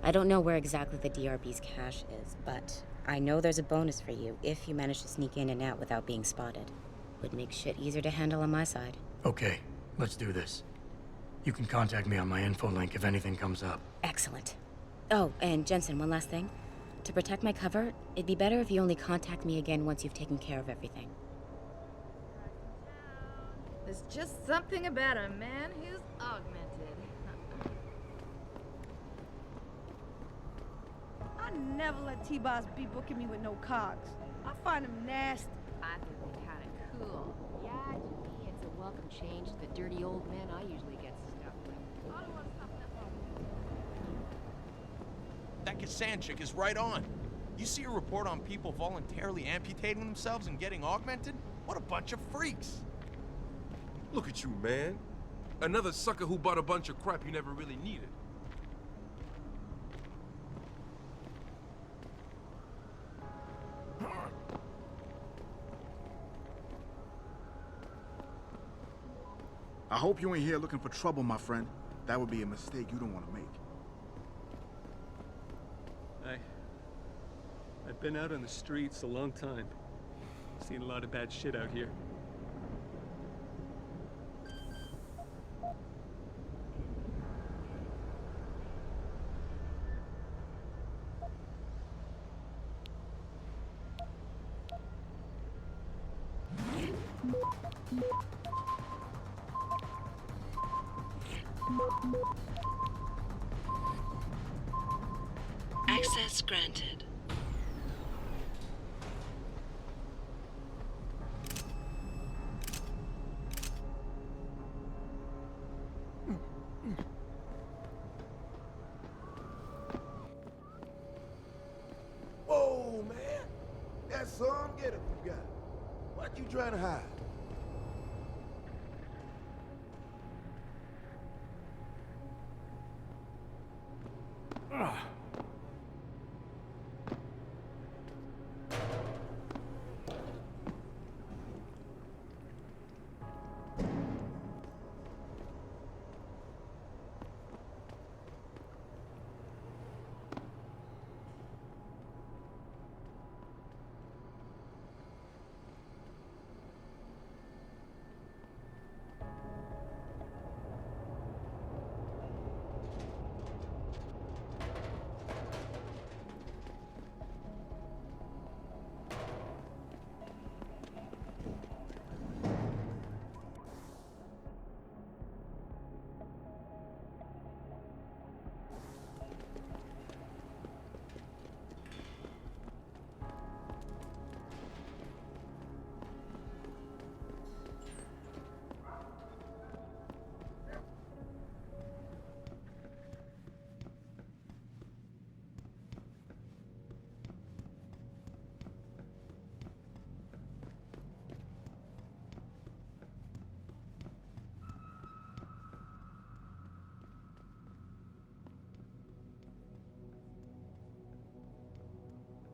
I don't know where exactly the DRB's cache is, but I know there's a bonus for you if you manage to sneak in and out without being spotted. Would make shit easier to handle on my side. Okay, let's do this. You can contact me on my info link if anything comes up. Excellent. Oh, and Jensen, one last thing. To protect my cover, it'd be better if you only contact me again once you've taken care of everything. There's just something about a man who's augmented. I never let T-Boss be booking me with no cogs. I find him nasty. I think they're kind of cool. Yeah, to me, it's a welcome change to the dirty old men I usually get stuck with. That Kassan chick is right on. You see a report on people voluntarily amputating themselves and getting augmented? What a bunch of freaks. Look at you, man. Another sucker who bought a bunch of crap you never really needed. I hope you ain't here looking for trouble, my friend. That would be a mistake you don't want to make. I've been out on the streets a long time. Seen a lot of bad shit out here. Access granted. Whoa, man. That's some getup you got. What you trying to hide?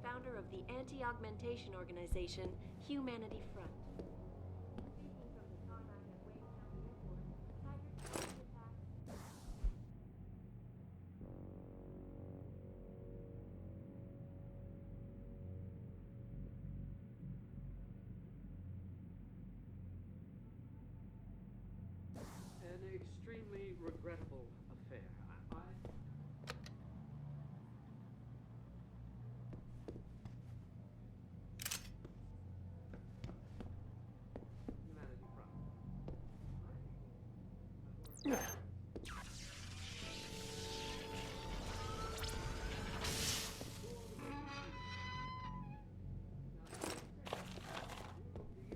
Founder of the anti-augmentation organization, Humanity Front. Speaking from the tarmac at Wayne County Airport, Tiger attacks. An extremely regrettable affair. The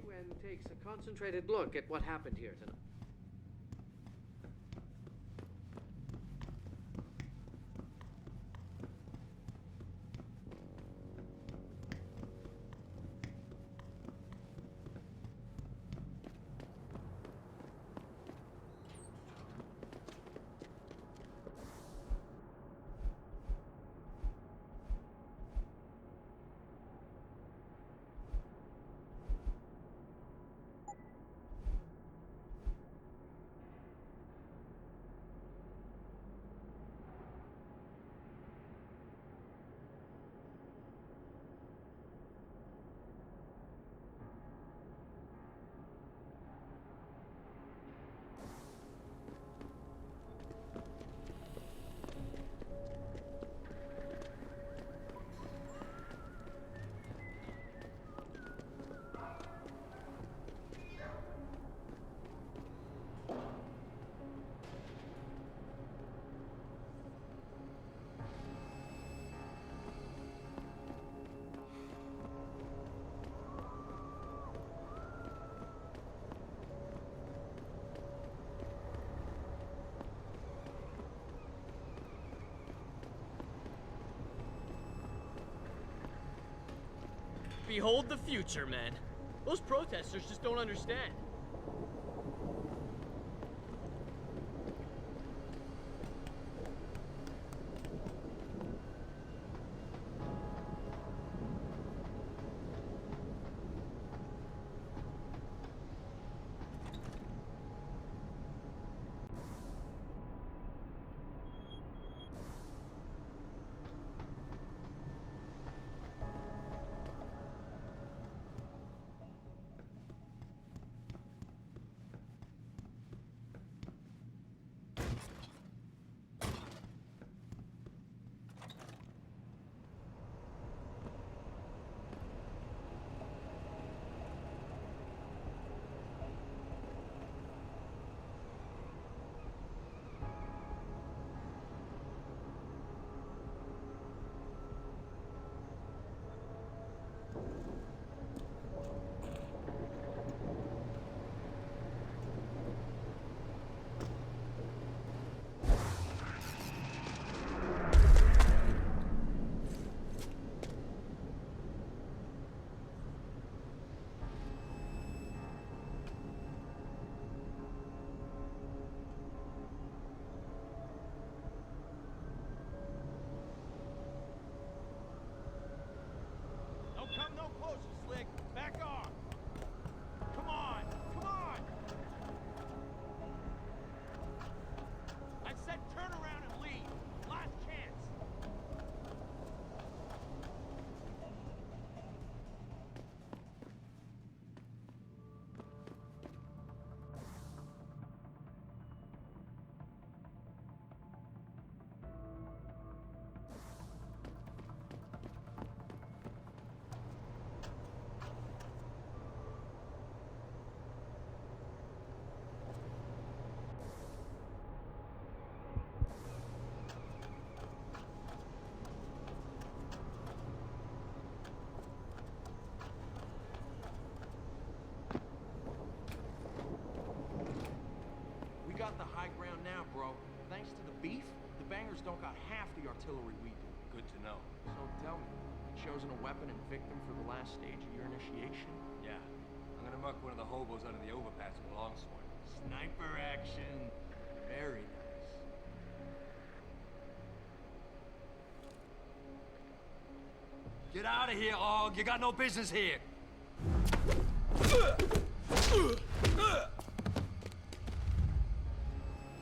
UN takes a concentrated look at what happened here tonight. Behold the future, man. Those protesters just don't understand. Don't come no closer, Slick. Back off. Come on, come on. I said turn around and leave. Last chance. We got the high ground now, bro. Thanks to the beef, the bangers don't got half the artillery we do. Good to know. So tell me, you chosen a weapon and victim for the last stage of your initiation? Yeah. I'm gonna muck one of the hobos under the overpass with a longsword. Sniper action. Very nice. Get out of here, Og. You got no business here.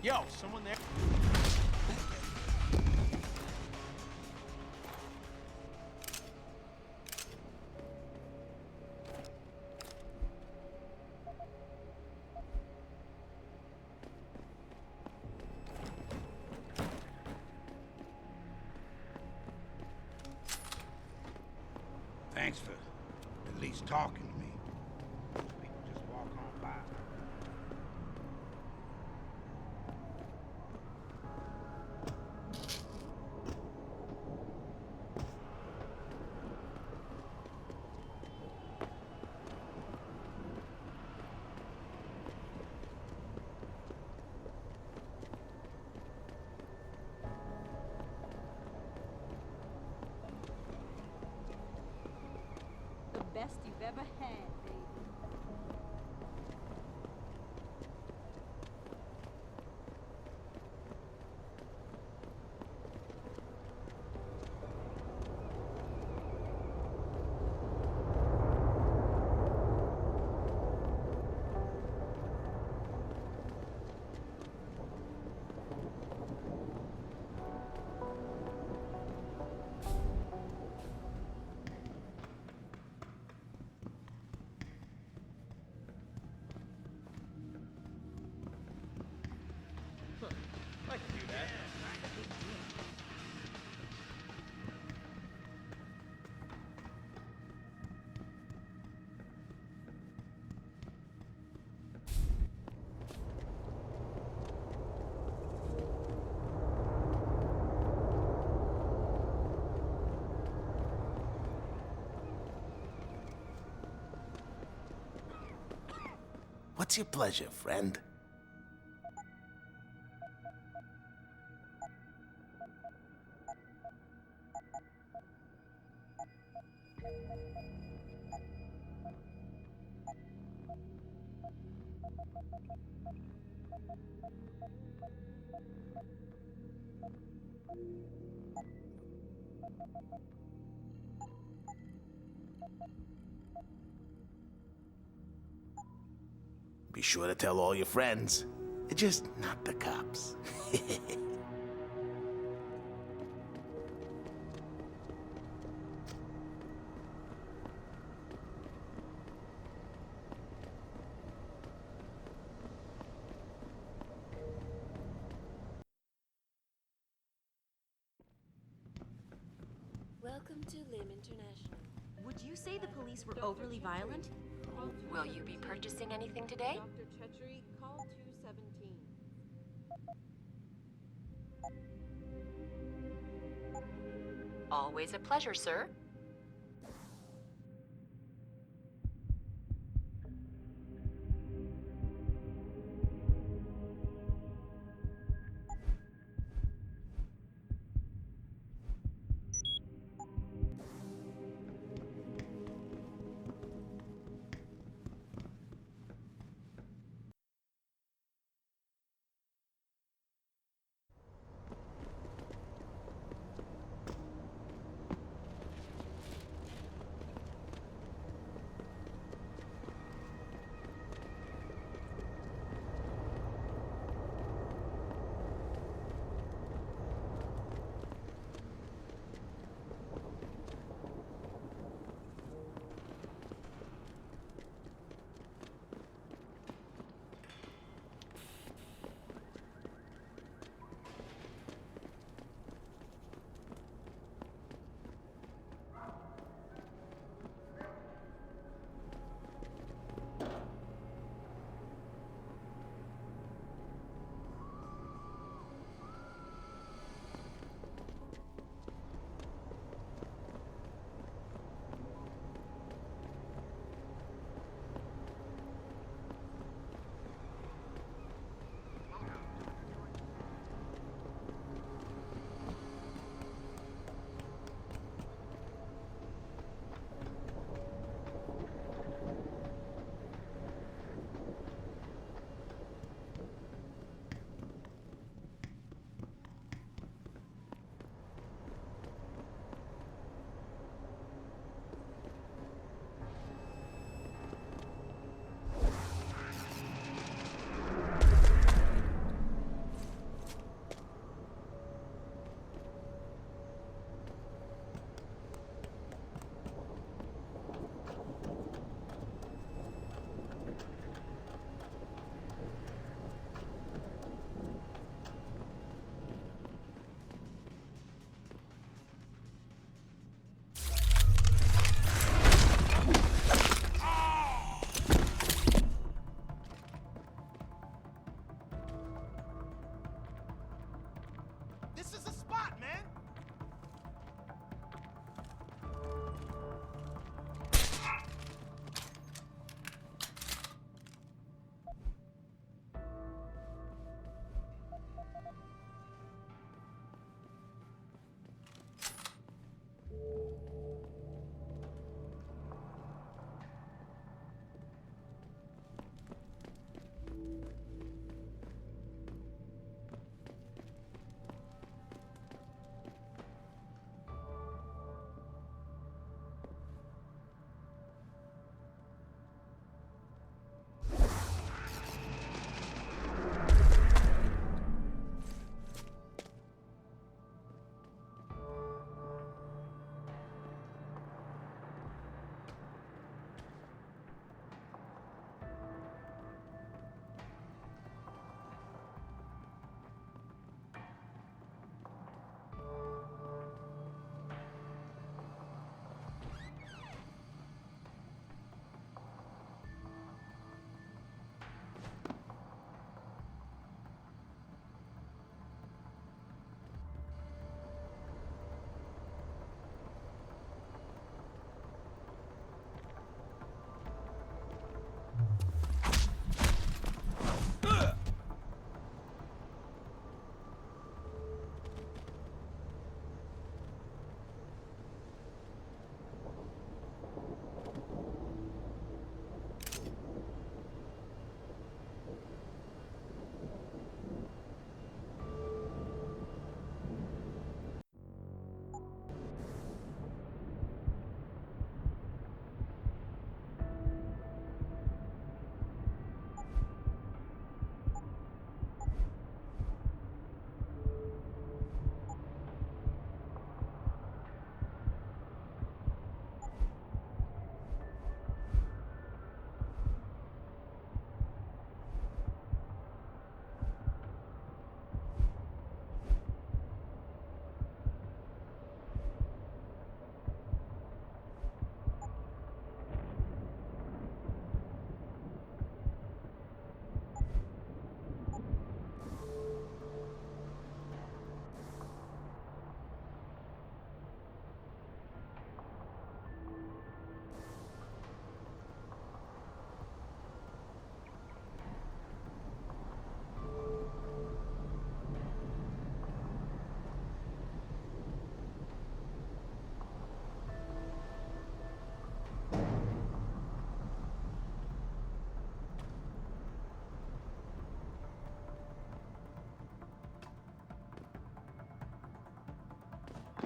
Yo, someone there? Thanks for at least talking to me. Most people just walk on by. The best you've ever had, baby. I can do that. What's your pleasure, friend? Be sure to tell all your friends. Just not the cops. Welcome to Lim International. Would you say the police were overly violent? Will you be purchasing anything today? Dr. Chetri, call 217. Always a pleasure, sir.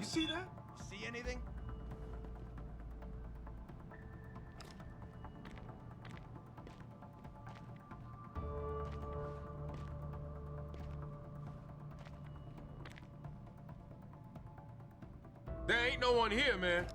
see that? See anything? There ain't no one here, man.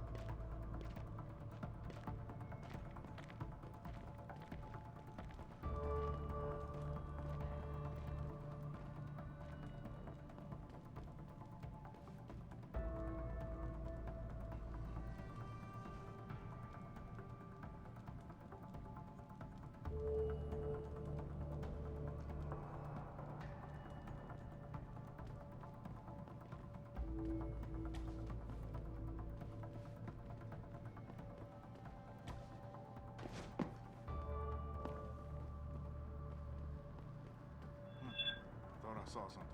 Thought I saw something.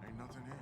Ain't nothing here.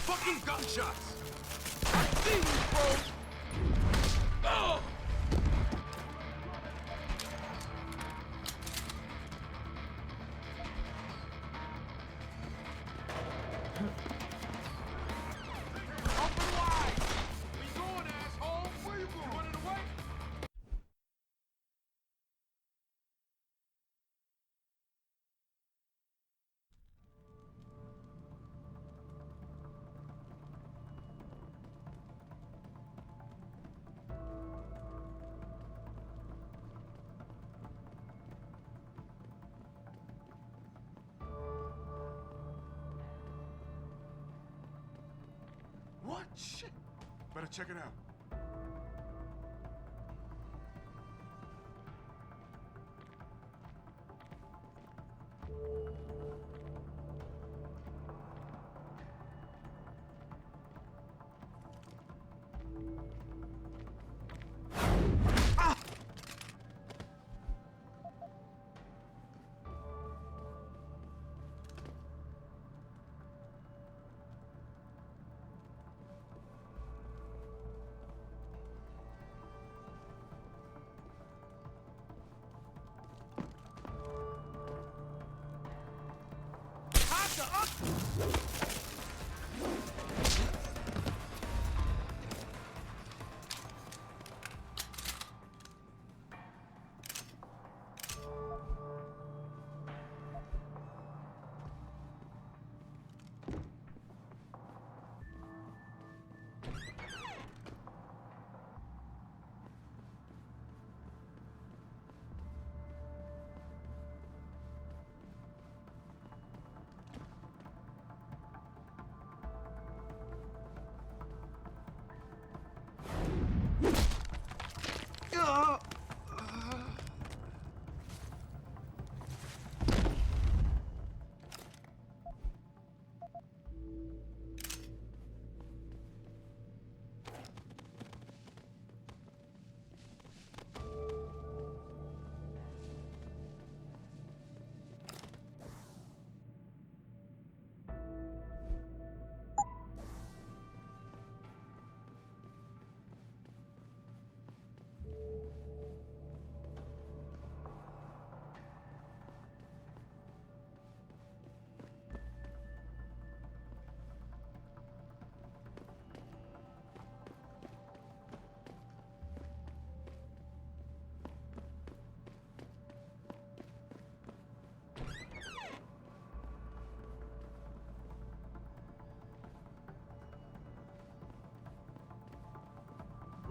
Fucking gunshots! I see you, bro! Oh! Open wide! Where you going, asshole? Where you going? Running away? What? Shit. Better check it out.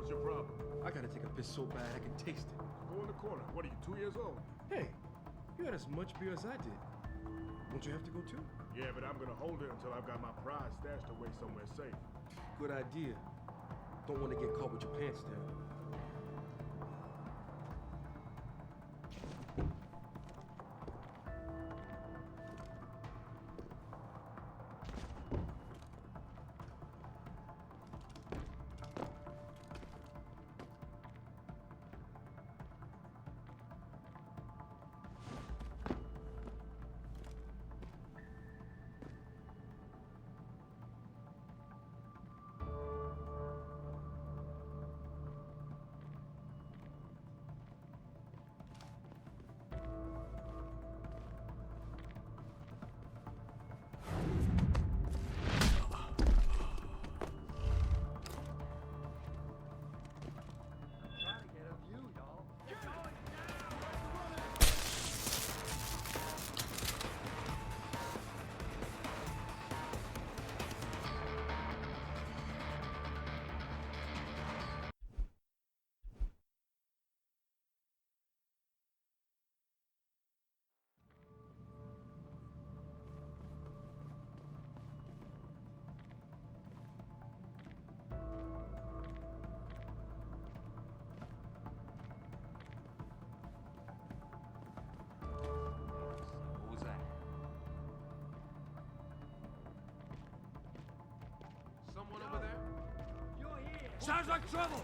What's your problem? I gotta take a piss so bad I can taste it. Go in the corner. What are you, 2 years old? Hey, you had as much beer as I did. Won't you have to go too? Yeah, but I'm gonna hold it until I've got my prize stashed away somewhere safe. Good idea. Don't want to get caught with your pants down. Someone over there? Sounds like trouble!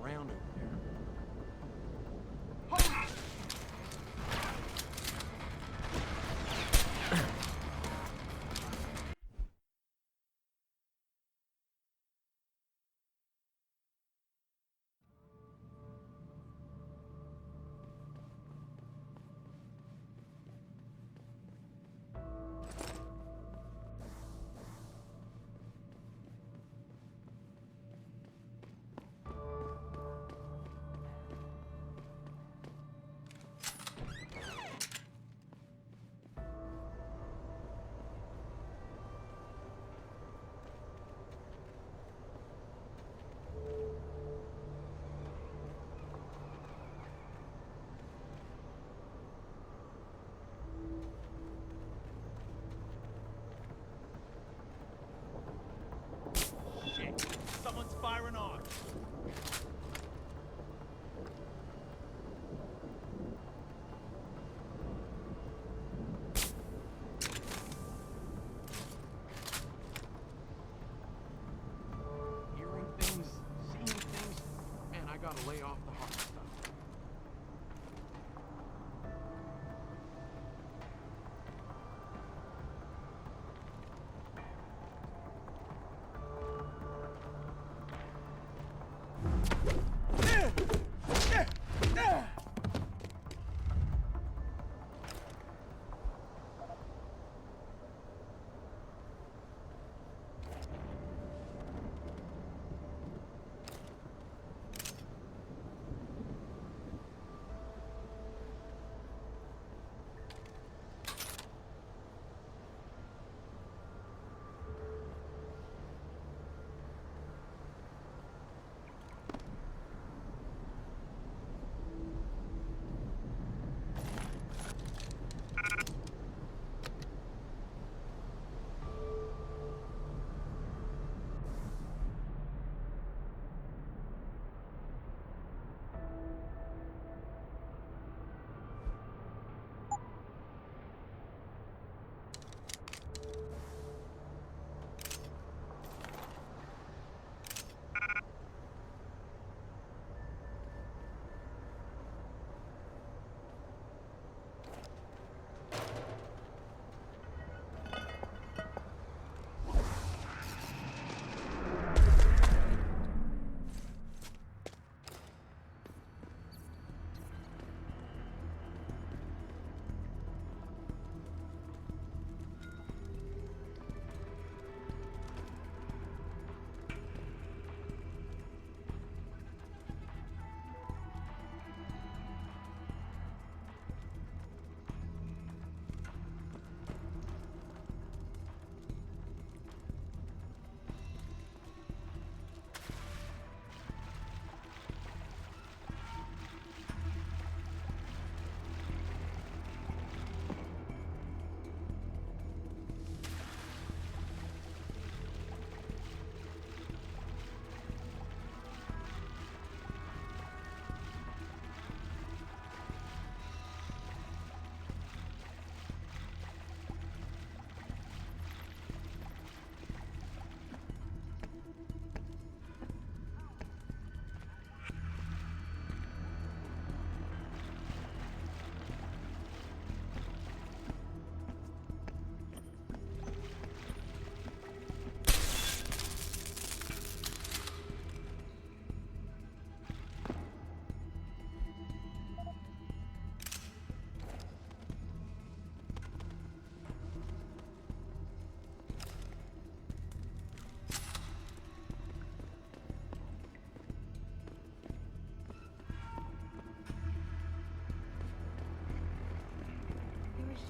around over there. Shit, someone's firing on. Hearing things, seeing things, man, I gotta lay off the hard stuff.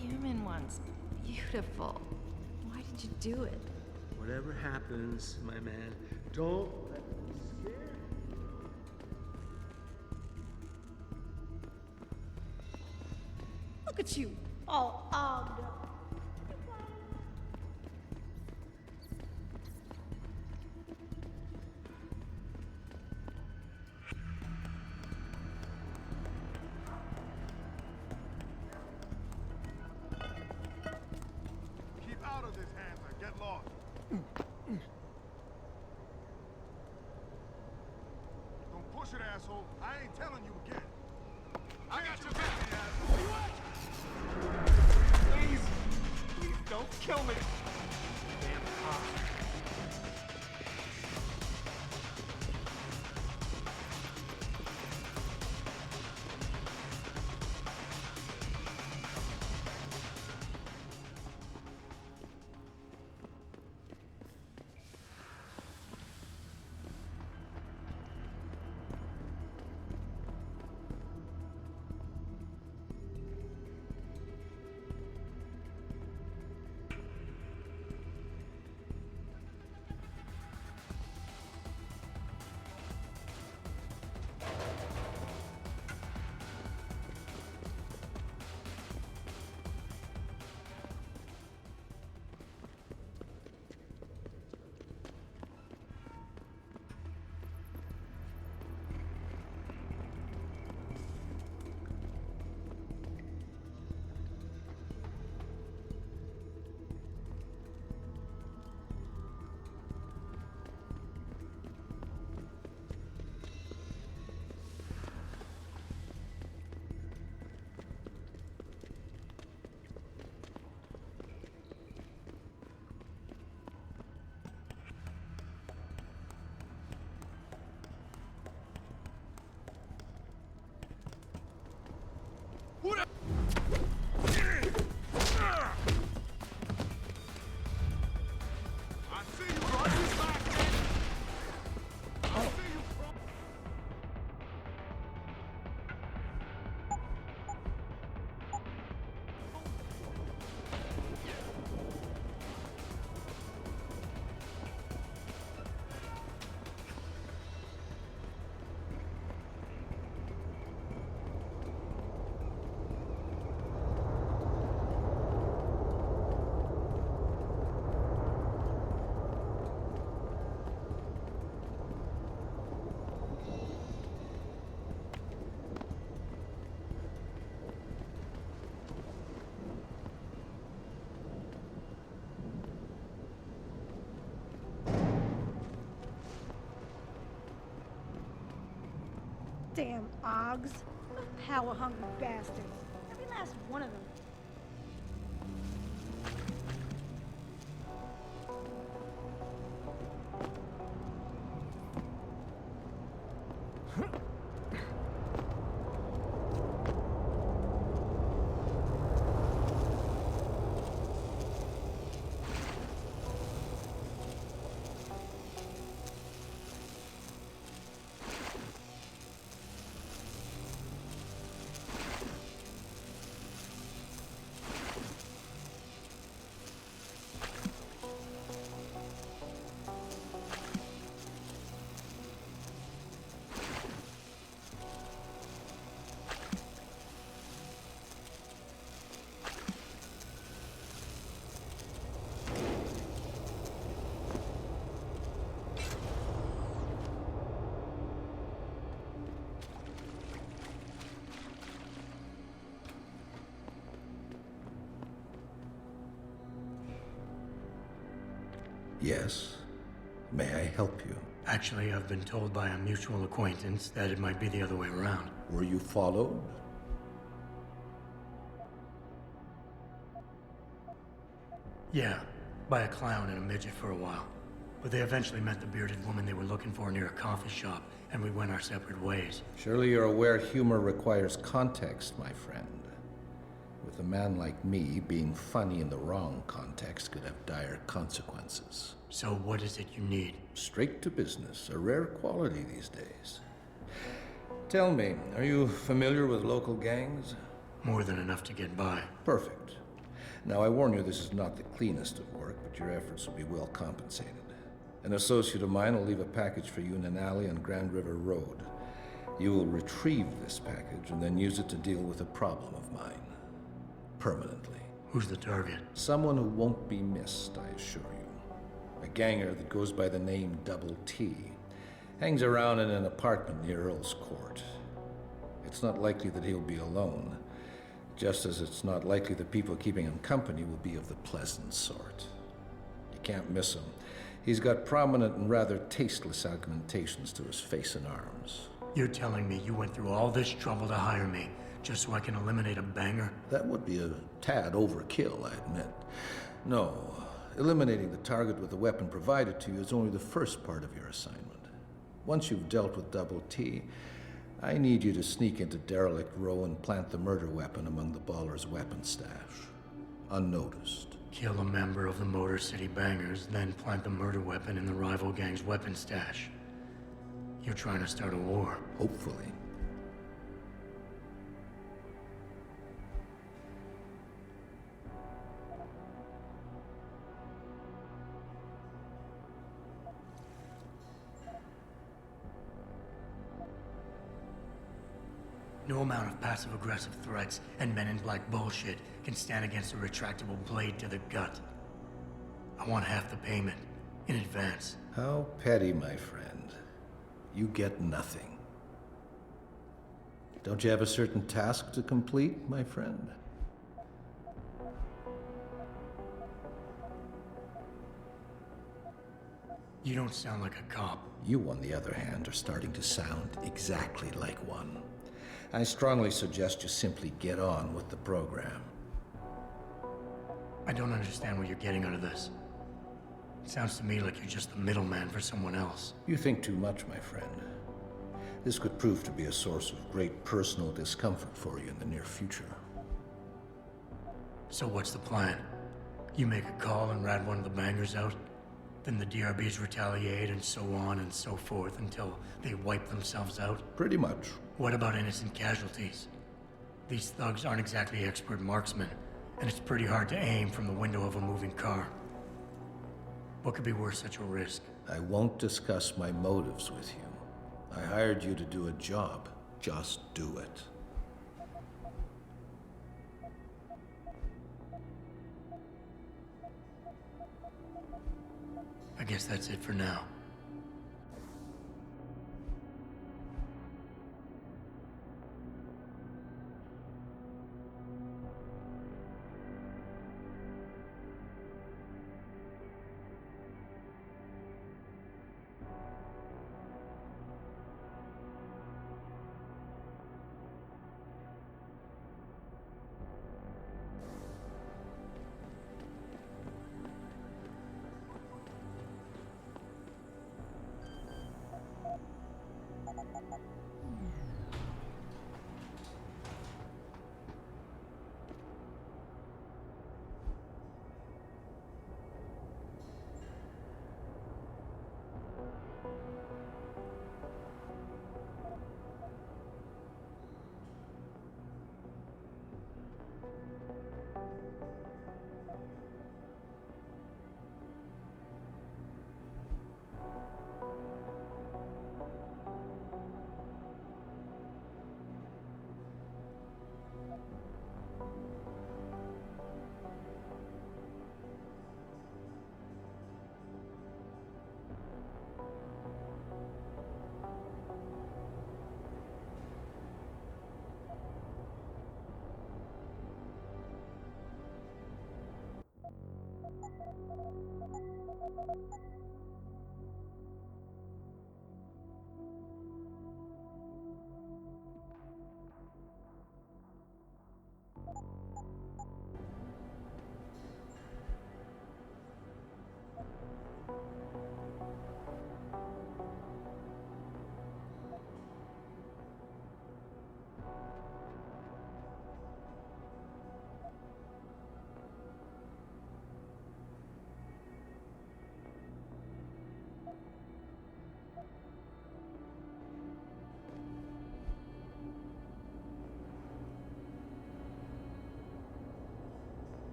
Human ones. Beautiful. Why did you do it? Whatever happens, my man, don't let me scare you. Look at you, all armed up. Keep out of this, Handler. Get lost. Don't push it asshole. I ain't telling you again. I got your back. Please, please don't kill me. Damn cop. Damn Oggs. Those power-hungry bastards. Every last one of them. Yes. May I help you? Actually, I've been told by a mutual acquaintance that it might be the other way around. Were you followed? Yeah, by a clown and a midget for a while. But they eventually met the bearded woman they were looking for near a coffee shop, and we went our separate ways. Surely you're aware humor requires context, my friend. With a man like me, being funny in the wrong context could have dire consequences. So what is it you need? Straight to business, a rare quality these days. Tell me, are you familiar with local gangs? More than enough to get by. Perfect. Now, I warn you, this is not the cleanest of work, but your efforts will be well compensated. An associate of mine will leave a package for you in an alley on Grand River Road. You will retrieve this package and then use it to deal with a problem of mine. Permanently. Who's the target? Someone who won't be missed, I assure you. A ganger that goes by the name Double T. Hangs around in an apartment near Earl's Court. It's not likely that he'll be alone, just as it's not likely the people keeping him company will be of the pleasant sort. You can't miss him. He's got prominent and rather tasteless augmentations to his face and arms. You're telling me you went through all this trouble to hire me, just so I can eliminate a banger? That would be a tad overkill, I admit. No, eliminating the target with the weapon provided to you is only the first part of your assignment. Once you've dealt with Double T, I need you to sneak into Derelict Row and plant the murder weapon among the Baller's weapon stash. Unnoticed. Kill a member of the Motor City Bangers, then plant the murder weapon in the rival gang's weapon stash. You're trying to start a war. Hopefully. No amount of passive-aggressive threats and men-in-black bullshit can stand against a retractable blade to the gut. I want half the payment, in advance. How petty, my friend. You get nothing. Don't you have a certain task to complete, my friend? You don't sound like a cop. You, on the other hand, are starting to sound exactly like one. I strongly suggest you simply get on with the program. I don't understand what you're getting out of this. It sounds to me like you're just the middleman for someone else. You think too much, my friend. This could prove to be a source of great personal discomfort for you in the near future. So what's the plan? You make a call and rat one of the bangers out? Then the DRBs retaliate and so on and so forth until they wipe themselves out? Pretty much. What about innocent casualties? These thugs aren't exactly expert marksmen, and it's pretty hard to aim from the window of a moving car. What could be worth such a risk? I won't discuss my motives with you. I hired you to do a job. Just do it. I guess that's it for now.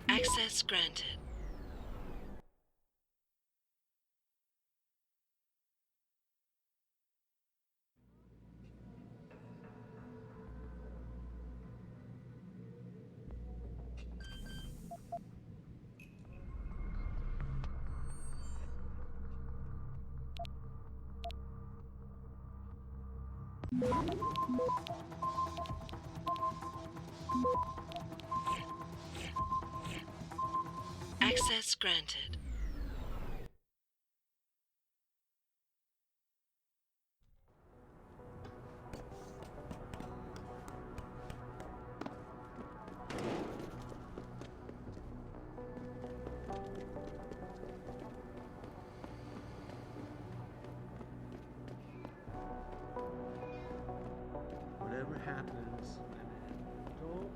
Access granted. Access granted. Whatever happens, my man, don't.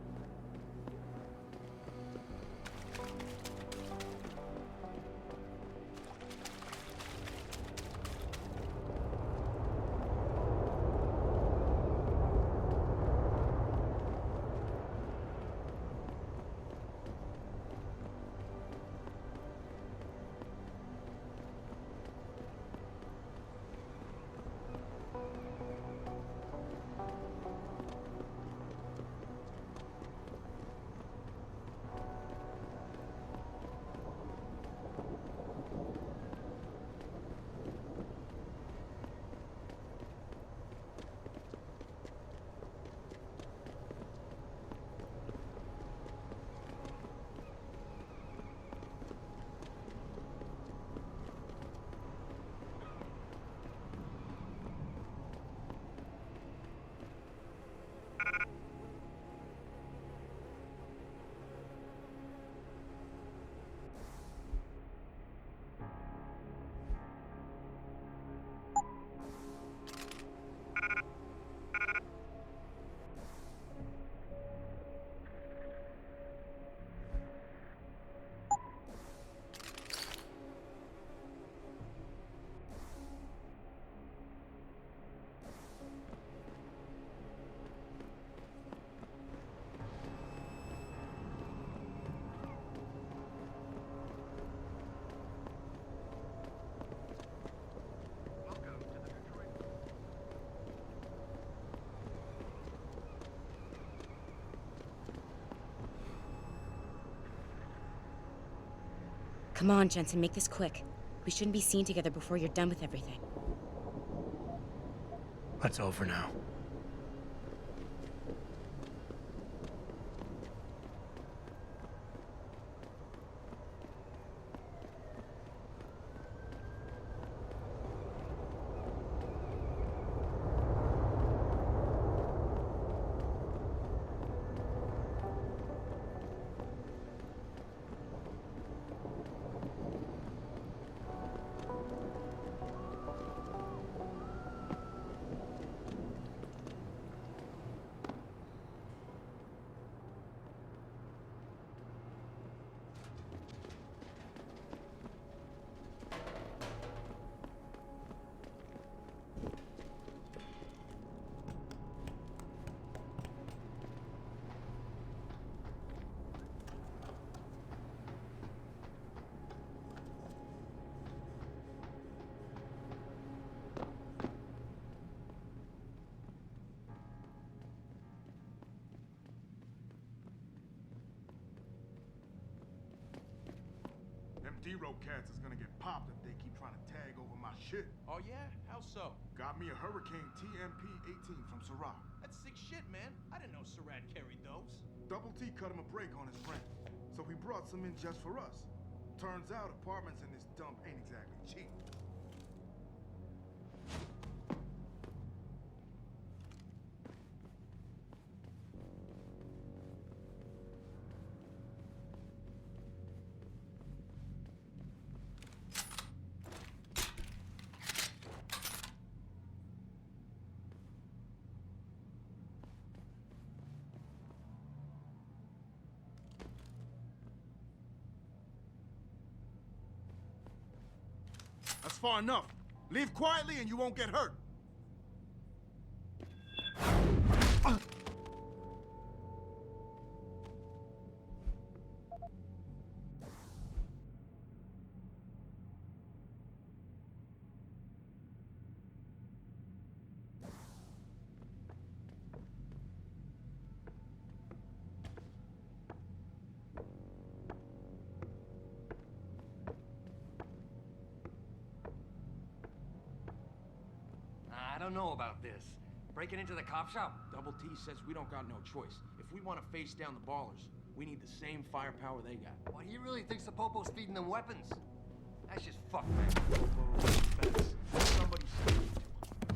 Come on, Jensen, make this quick. We shouldn't be seen together before you're done with everything. That's over now. Them D-Row cats is gonna get popped if they keep trying to tag over my shit. Oh yeah? How so? Got me a Hurricane TMP-18 from Syrah. That's sick shit, man. I didn't know Surratt carried those. Double T cut him a break on his rent, so we brought some in just for us. Turns out apartments in this dump ain't exactly cheap. That's far enough. Leave quietly and you won't get hurt. don't know about this. Breaking into the cop shop? Double T says we don't got no choice. If we want to face down the ballers, we need the same firepower they got. Why, he really thinks the Popo's feeding them weapons? That's just fuck, man. Popo, defense. Somebody's speaking to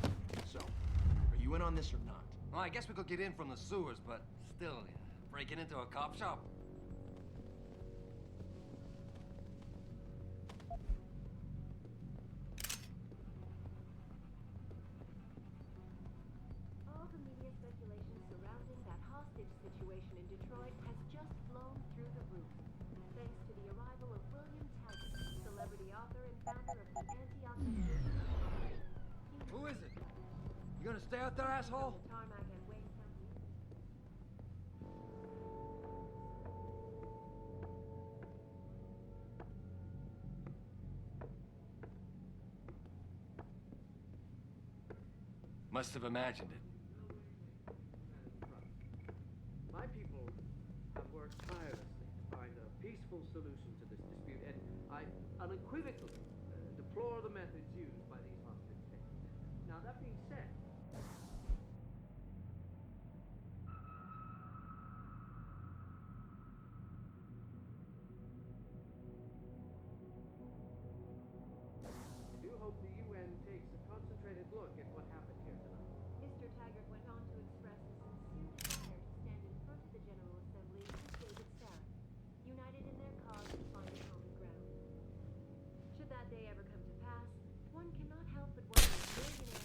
him. So, are you in on this or not? Well, I guess we could get in from the sewers, but still, breaking into a cop shop? All the media speculation surrounding that hostage situation in Detroit has just flown through the roof. Thanks to the arrival of William Taggart, celebrity author and founder of the anti-occupation. Who is it? You gonna stay out there, asshole? Tarmac and Wayne County. Must have imagined it. My people have worked tirelessly to find a peaceful solution to this dispute, and I unequivocally deplore the methods used by these hostage takers. Now, that being said, I do hope the UN takes a concentrated look at what happened here tonight. Mr. Taggart went on to express a sincere desire to stand in front of the General Assembly with David Sarah, united in their cause to find a common ground. Should that day ever come to pass, one cannot help but wonder if millionaires...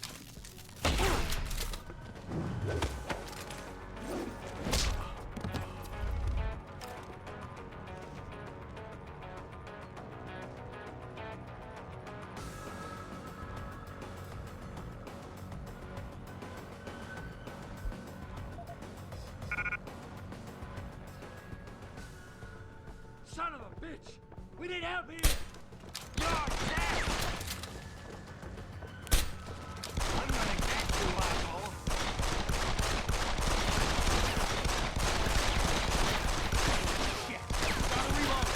Son of a bitch! We need help here! You're dead! I'm gonna get you, asshole! Shit! Gotta reload!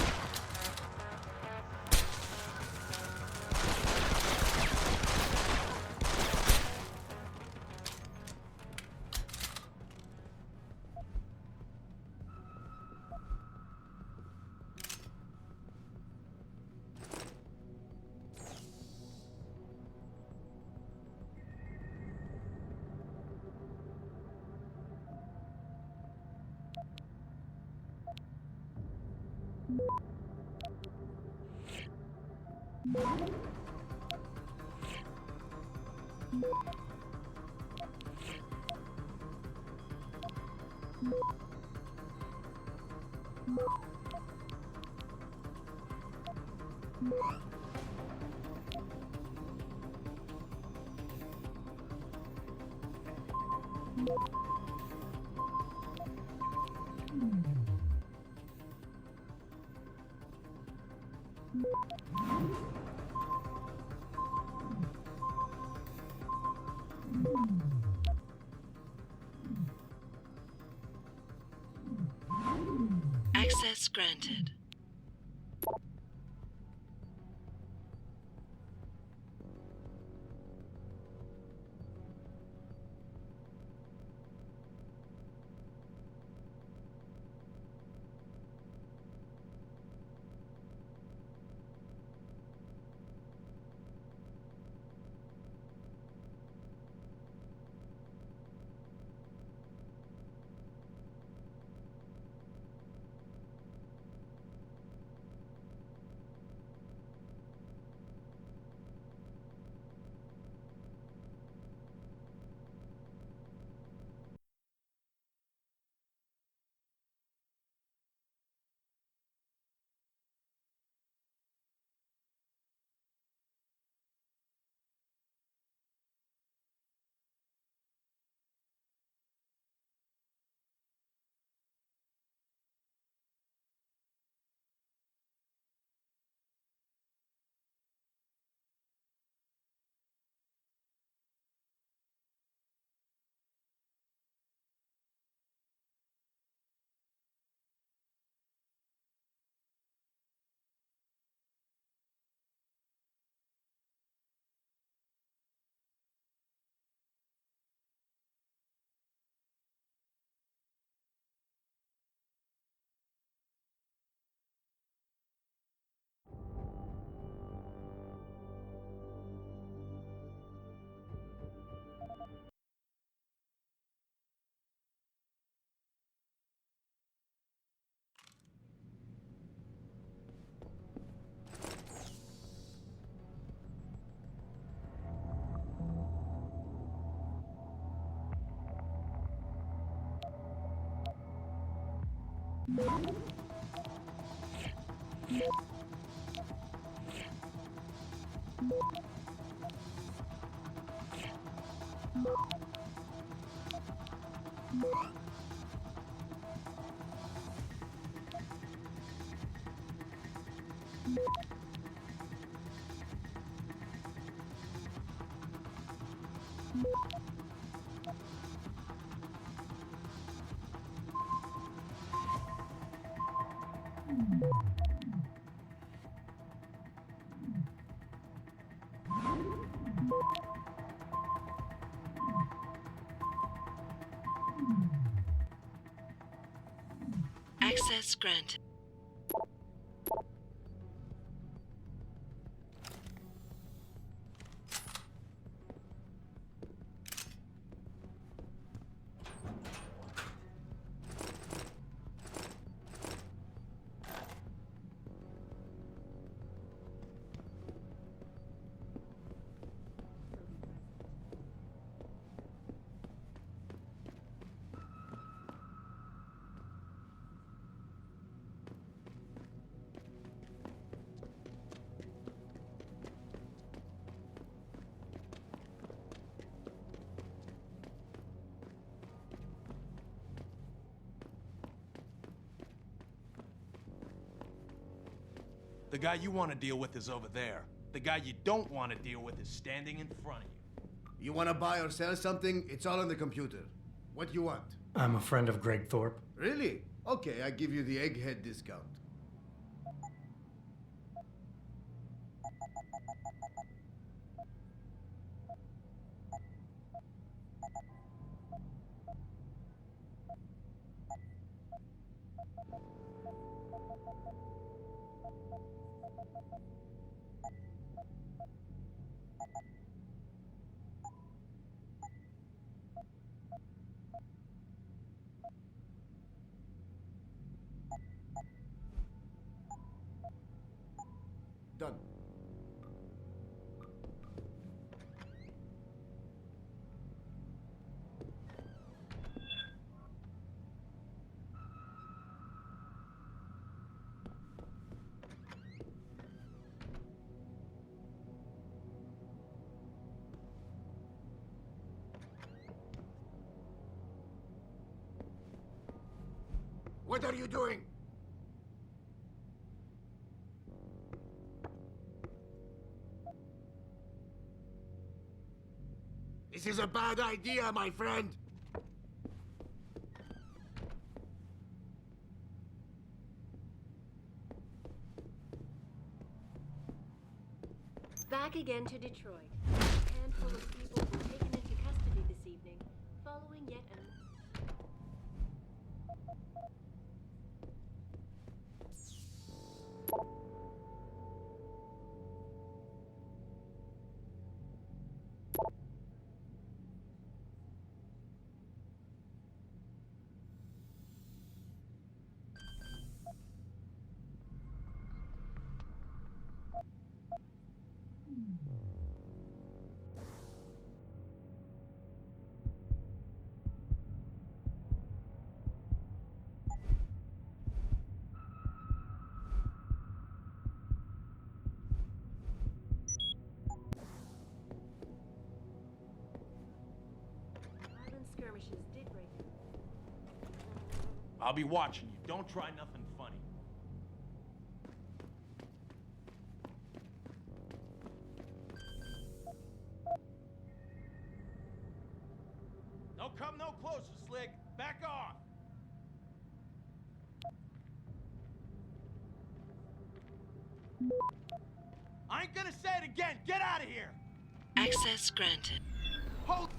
Access granted. Access granted. The guy you want to deal with is over there. The guy you don't want to deal with is standing in front of you. You want to buy or sell something? It's all on the computer. What do you want? I'm a friend of Greg Thorpe. Really? Okay, I give you the egghead discount. Done. What are you doing? This is a bad idea, my friend. Back again to Detroit. A handful of people were taken into custody this evening, following yet another. Skirmishes did break out. I'll be watching you. Don't try nothing funny. Don't come no closer, Slick. Back off. I ain't gonna say it again. Get out of here. Access granted. Hold.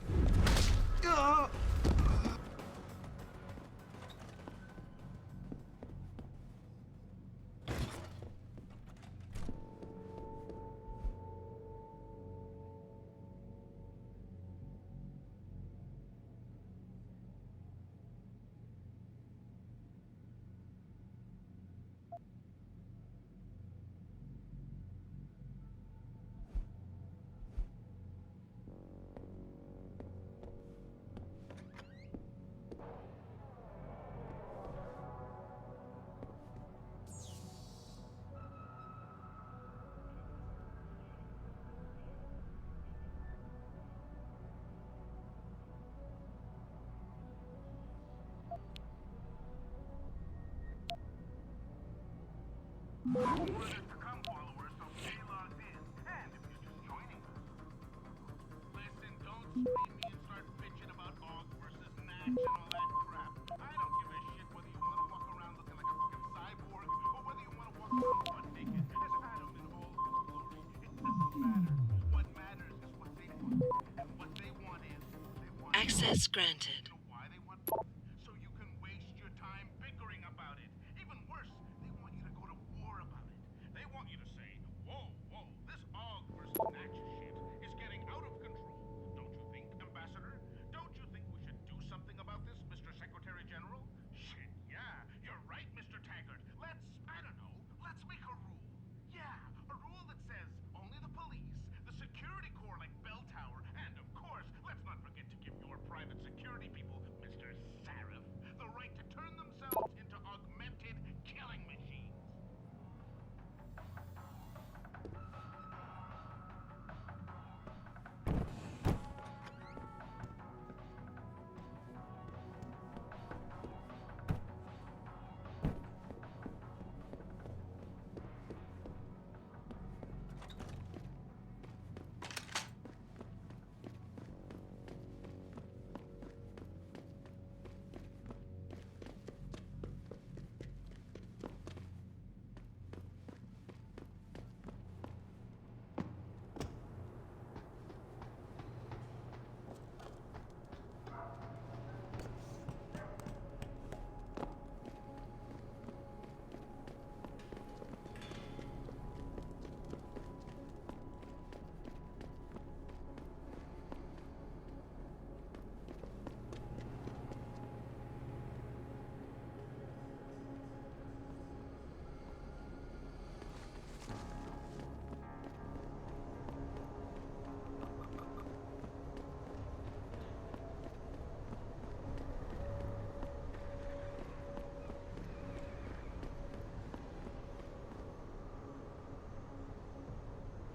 Access granted.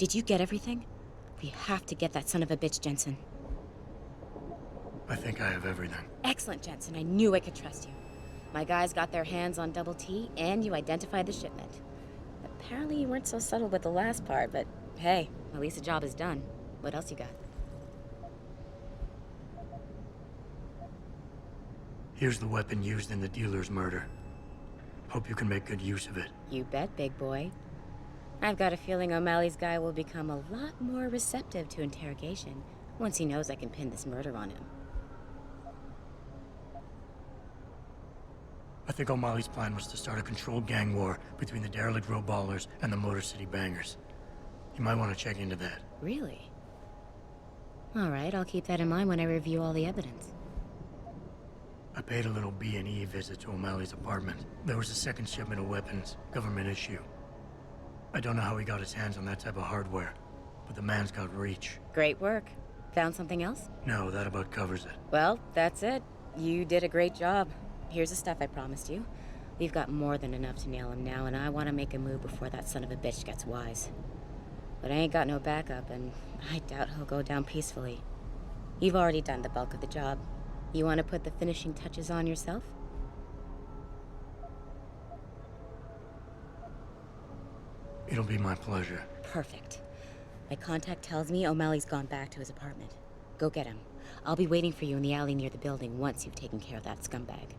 Did you get everything? We have to get that son of a bitch, Jensen. I think I have everything. Excellent, Jensen. I knew I could trust you. My guys got their hands on Double T, and you identified the shipment. Apparently you weren't so subtle with the last part, but hey, at least the job is done. What else you got? Here's the weapon used in the dealer's murder. Hope you can make good use of it. You bet, big boy. I've got a feeling O'Malley's guy will become a lot more receptive to interrogation once he knows I can pin this murder on him. I think O'Malley's plan was to start a controlled gang war between the derelict road ballers and the Motor City bangers. You might want to check into that. Really? All right, I'll keep that in mind when I review all the evidence. I paid a little B&E visit to O'Malley's apartment. There was a second shipment of weapons, government issue. I don't know how he got his hands on that type of hardware, but the man's got reach. Great work. Found something else? No, that about covers it. Well, that's it. You did a great job. Here's the stuff I promised you. We've got more than enough to nail him now, and I want to make a move before that son of a bitch gets wise. But I ain't got no backup, and I doubt he'll go down peacefully. You've already done the bulk of the job. You want to put the finishing touches on yourself? It'll be my pleasure. Perfect. My contact tells me O'Malley's gone back to his apartment. Go get him. I'll be waiting for you in the alley near the building once you've taken care of that scumbag.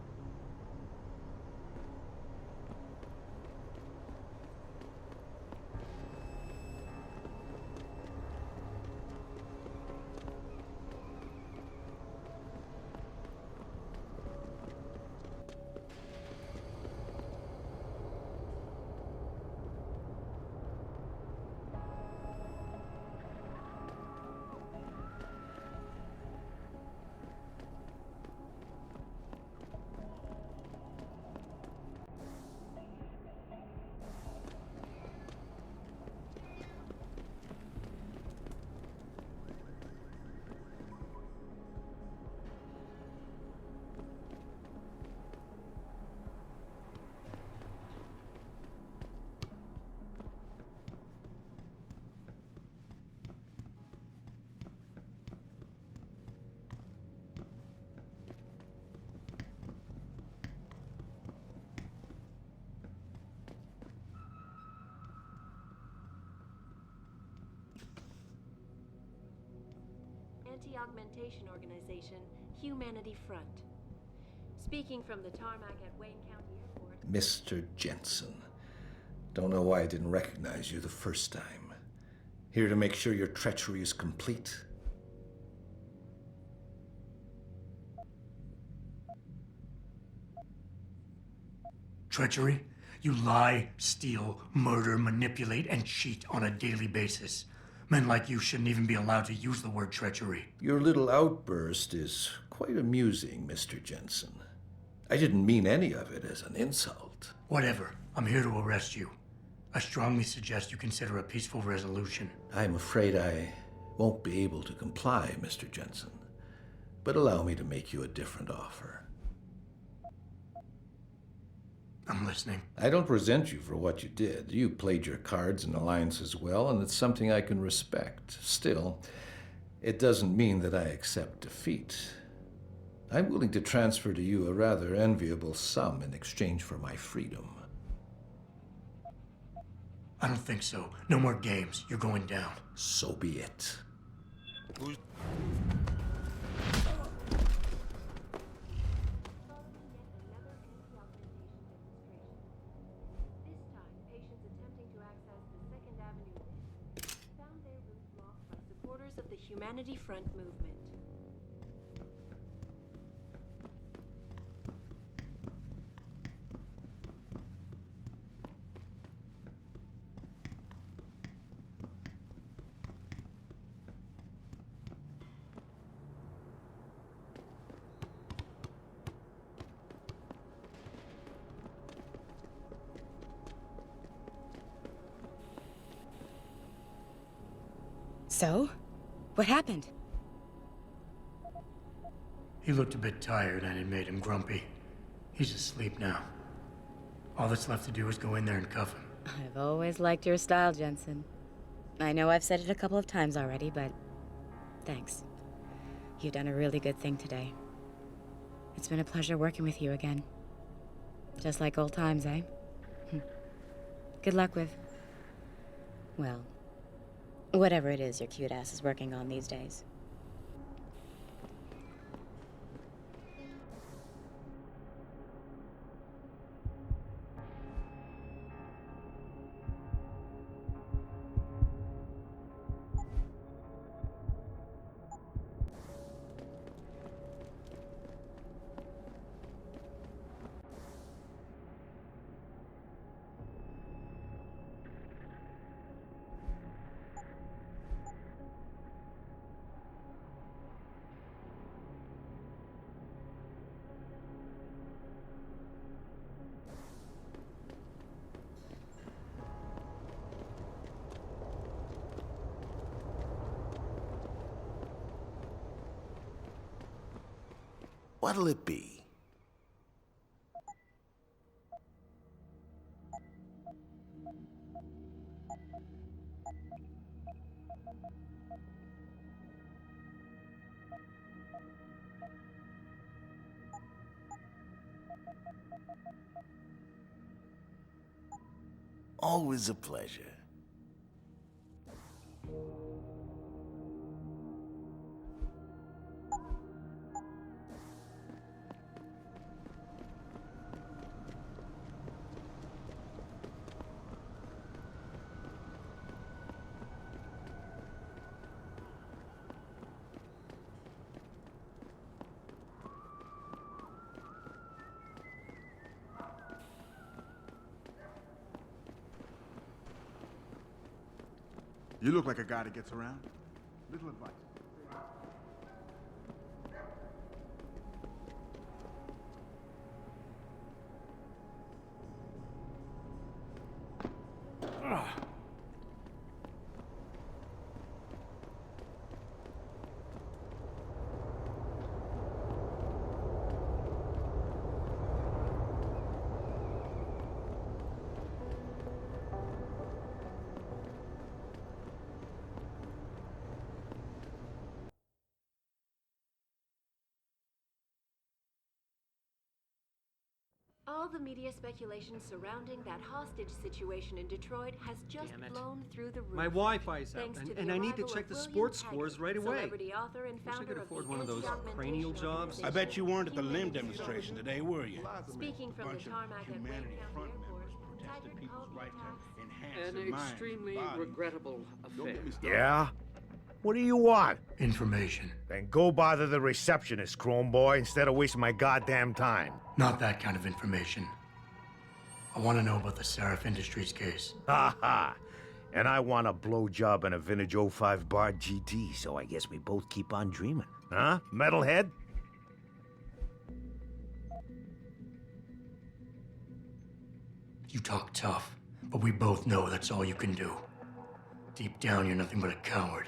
anti-augmentation organization, Humanity Front. Speaking from the tarmac at Wayne County Airport... Mr. Jensen. Don't know why I didn't recognize you the first time. Here to make sure your treachery is complete. Treachery? You lie, steal, murder, manipulate, and cheat on a daily basis. Men like you shouldn't even be allowed to use the word treachery. Your little outburst is quite amusing, Mr. Jensen. I didn't mean any of it as an insult. Whatever. I'm here to arrest you. I strongly suggest you consider a peaceful resolution. I'm afraid I won't be able to comply, Mr. Jensen. But allow me to make you a different offer. I'm listening. I don't resent you for what you did. You played your cards and alliances well, and it's something I can respect. Still, it doesn't mean that I accept defeat. I'm willing to transfer to you a rather enviable sum in exchange for my freedom. I don't think so. No more games. You're going down. So be it. This time, patients attempting to access the 2nd Avenue lift found their route blocked by supporters of the Humanity Front movement. So? What happened? He looked a bit tired and it made him grumpy. He's asleep now. All that's left to do is go in there and cuff him. I've always liked your style, Jensen. I know I've said it a couple of times already, but thanks. You've done a really good thing today. It's been a pleasure working with you again. Just like old times, eh? Good luck with... well, whatever it is your cute ass is working on these days. What'll it be? Always a pleasure. You look like a guy that gets around. Little advice. All the media speculation surrounding that hostage situation in Detroit has just Damn it. blown through the roof. My Wi-Fi's out, Thanks to and the I need to arrival check of the William sports Taggart, scores right away. celebrity author and Wish I founder could of afford the one of those anti-augmentation cranial jobs. I bet you weren't at the limb Humanity demonstration Strong. today, were you? Speaking from the Bunch of tarmac at Wayne Humanity County Front Airport, members protested Taggart people's called the right to attacks enhance An their minds, extremely bodies. regrettable affair. Yeah? What do you want? Information. Then go bother the receptionist, Chrome Boy, instead of wasting my goddamn time. Not that kind of information. I want to know about the Seraph Industries case. Ha ha! And I want a blowjob and a vintage 05 Bard GT, so I guess we both keep on dreaming. Huh, metalhead? You talk tough, but we both know that's all you can do. Deep down, you're nothing but a coward.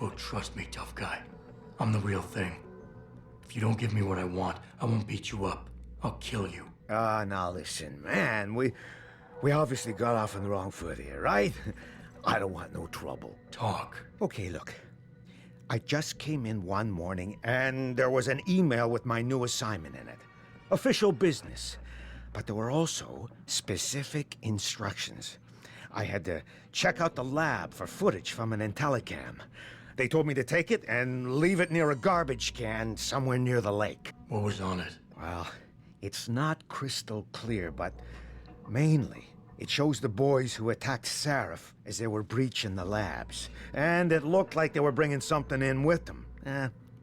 Well, trust me, tough guy. I'm the real thing. If you don't give me what I want, I won't beat you up. I'll kill you. Now listen, man, we obviously got off on the wrong foot here, right? I don't want no trouble. Talk. Okay, look. I just came in one morning and there was an email with my new assignment in it. Official business. But there were also specific instructions. I had to check out the lab for footage from an IntelliCam. They told me to take it and leave it near a garbage can somewhere near the lake. What was on it? Well, it's not crystal clear, but mainly it shows the boys who attacked Seraph as they were breaching the labs. And it looked like they were bringing something in with them.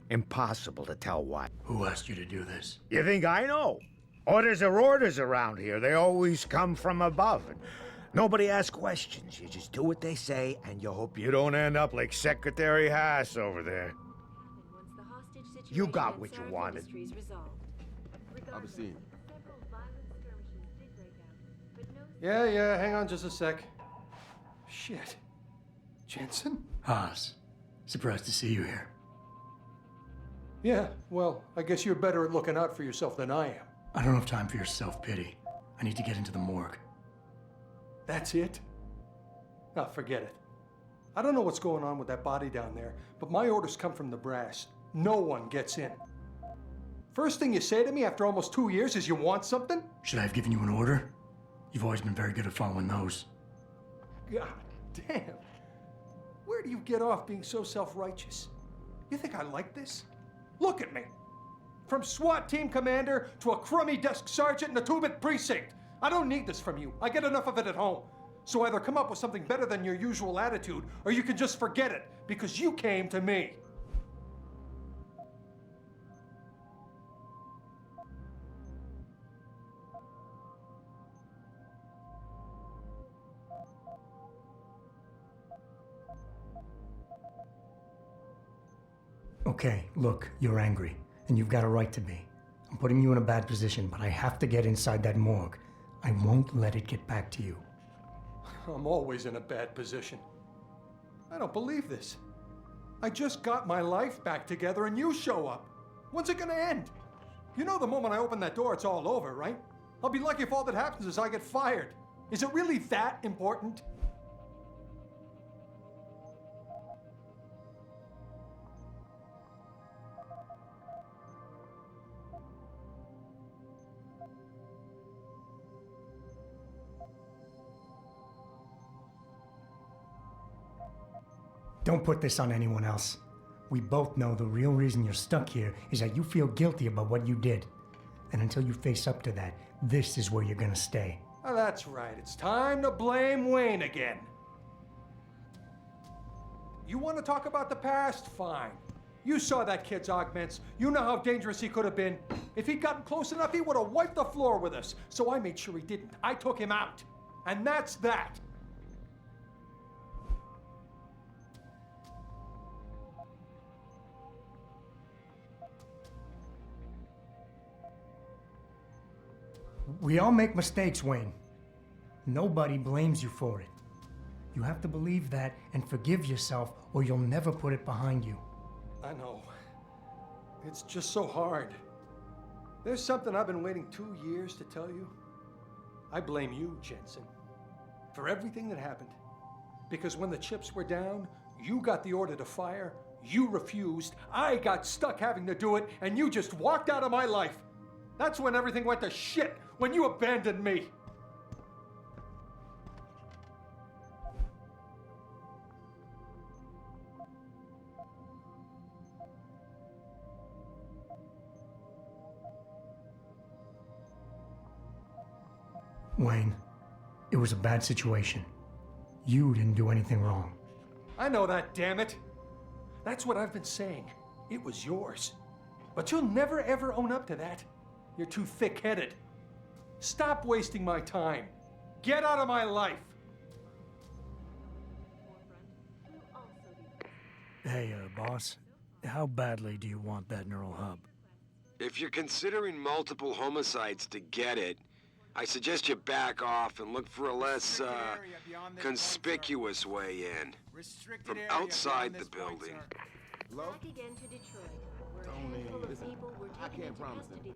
Impossible to tell what. Who asked you to do this? You think I know? Orders are orders around here. They always come from above. And nobody asks questions. You just do what they say, and you hope you don't end up like Secretary Haas over there. Once the hostage situation You got at what you Seraph wanted. Industries resolved. I'll be seeing you. Several violent skirmishes did break out, but no Yeah, hang on just a sec. Shit. Jensen? Haas. Surprised to see you here. Yeah, well, I guess you're better at looking out for yourself than I am. I don't have time for your self-pity. I need to get into the morgue. That's it? No, forget it. I don't know what's going on with that body down there, but my orders come from the brass. No one gets in. First thing you say to me after almost 2 years is you want something? Should I have given you an order? You've always been very good at following those. God damn. Where do you get off being so self-righteous? You think I like this? Look at me. From SWAT team commander to a crummy desk sergeant in a two-bit precinct. I don't need this from you. I get enough of it at home. So either come up with something better than your usual attitude, or you can just forget it, because you came to me. Okay, look, you're angry, and you've got a right to be. I'm putting you in a bad position, but I have to get inside that morgue. I won't let it get back to you. I'm always in a bad position. I don't believe this. I just got my life back together and you show up. When's it gonna end? You know the moment I open that door, it's all over, right? I'll be lucky if all that happens is I get fired. Is it really that important? Don't put this on anyone else. We both know the real reason you're stuck here is that you feel guilty about what you did. And until you face up to that, this is where you're gonna stay. Oh, that's right. It's time to blame Wayne again. You want to talk about the past? Fine. You saw that kid's augments. You know how dangerous he could have been. If he'd gotten close enough, he would have wiped the floor with us. So I made sure he didn't. I took him out. And that's that. We all make mistakes, Wayne. Nobody blames you for it. You have to believe that and forgive yourself, or you'll never put it behind you. I know. It's just so hard. There's something I've been waiting 2 years to tell you. I blame you, Jensen, for everything that happened. Because when the chips were down, you got the order to fire, you refused, I got stuck having to do it, and you just walked out of my life. That's when everything went to shit, when you abandoned me. Wayne, it was a bad situation. You didn't do anything wrong. I know that, damn it. That's what I've been saying. It was yours. But you'll never ever own up to that. You're too thick-headed. Stop wasting my time. Get out of my life. Hey, boss, how badly do you want that neural hub? If you're considering multiple homicides to get it, I suggest you back off and look for a less, conspicuous way in. From outside the building. Back again to Detroit, where a handful of people were taken into custody.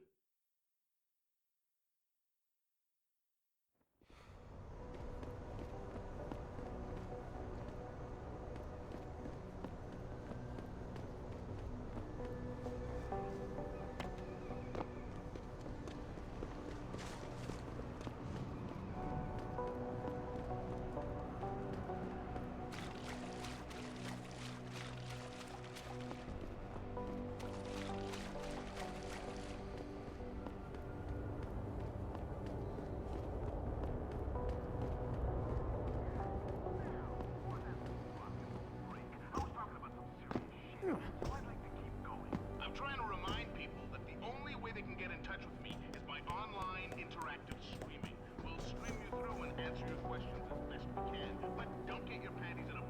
I'm trying to remind people that the only way they can get in touch with me is by online interactive streaming. We'll stream you through and answer your questions as best we can, but don't get your panties in a...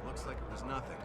Looks like it was nothing.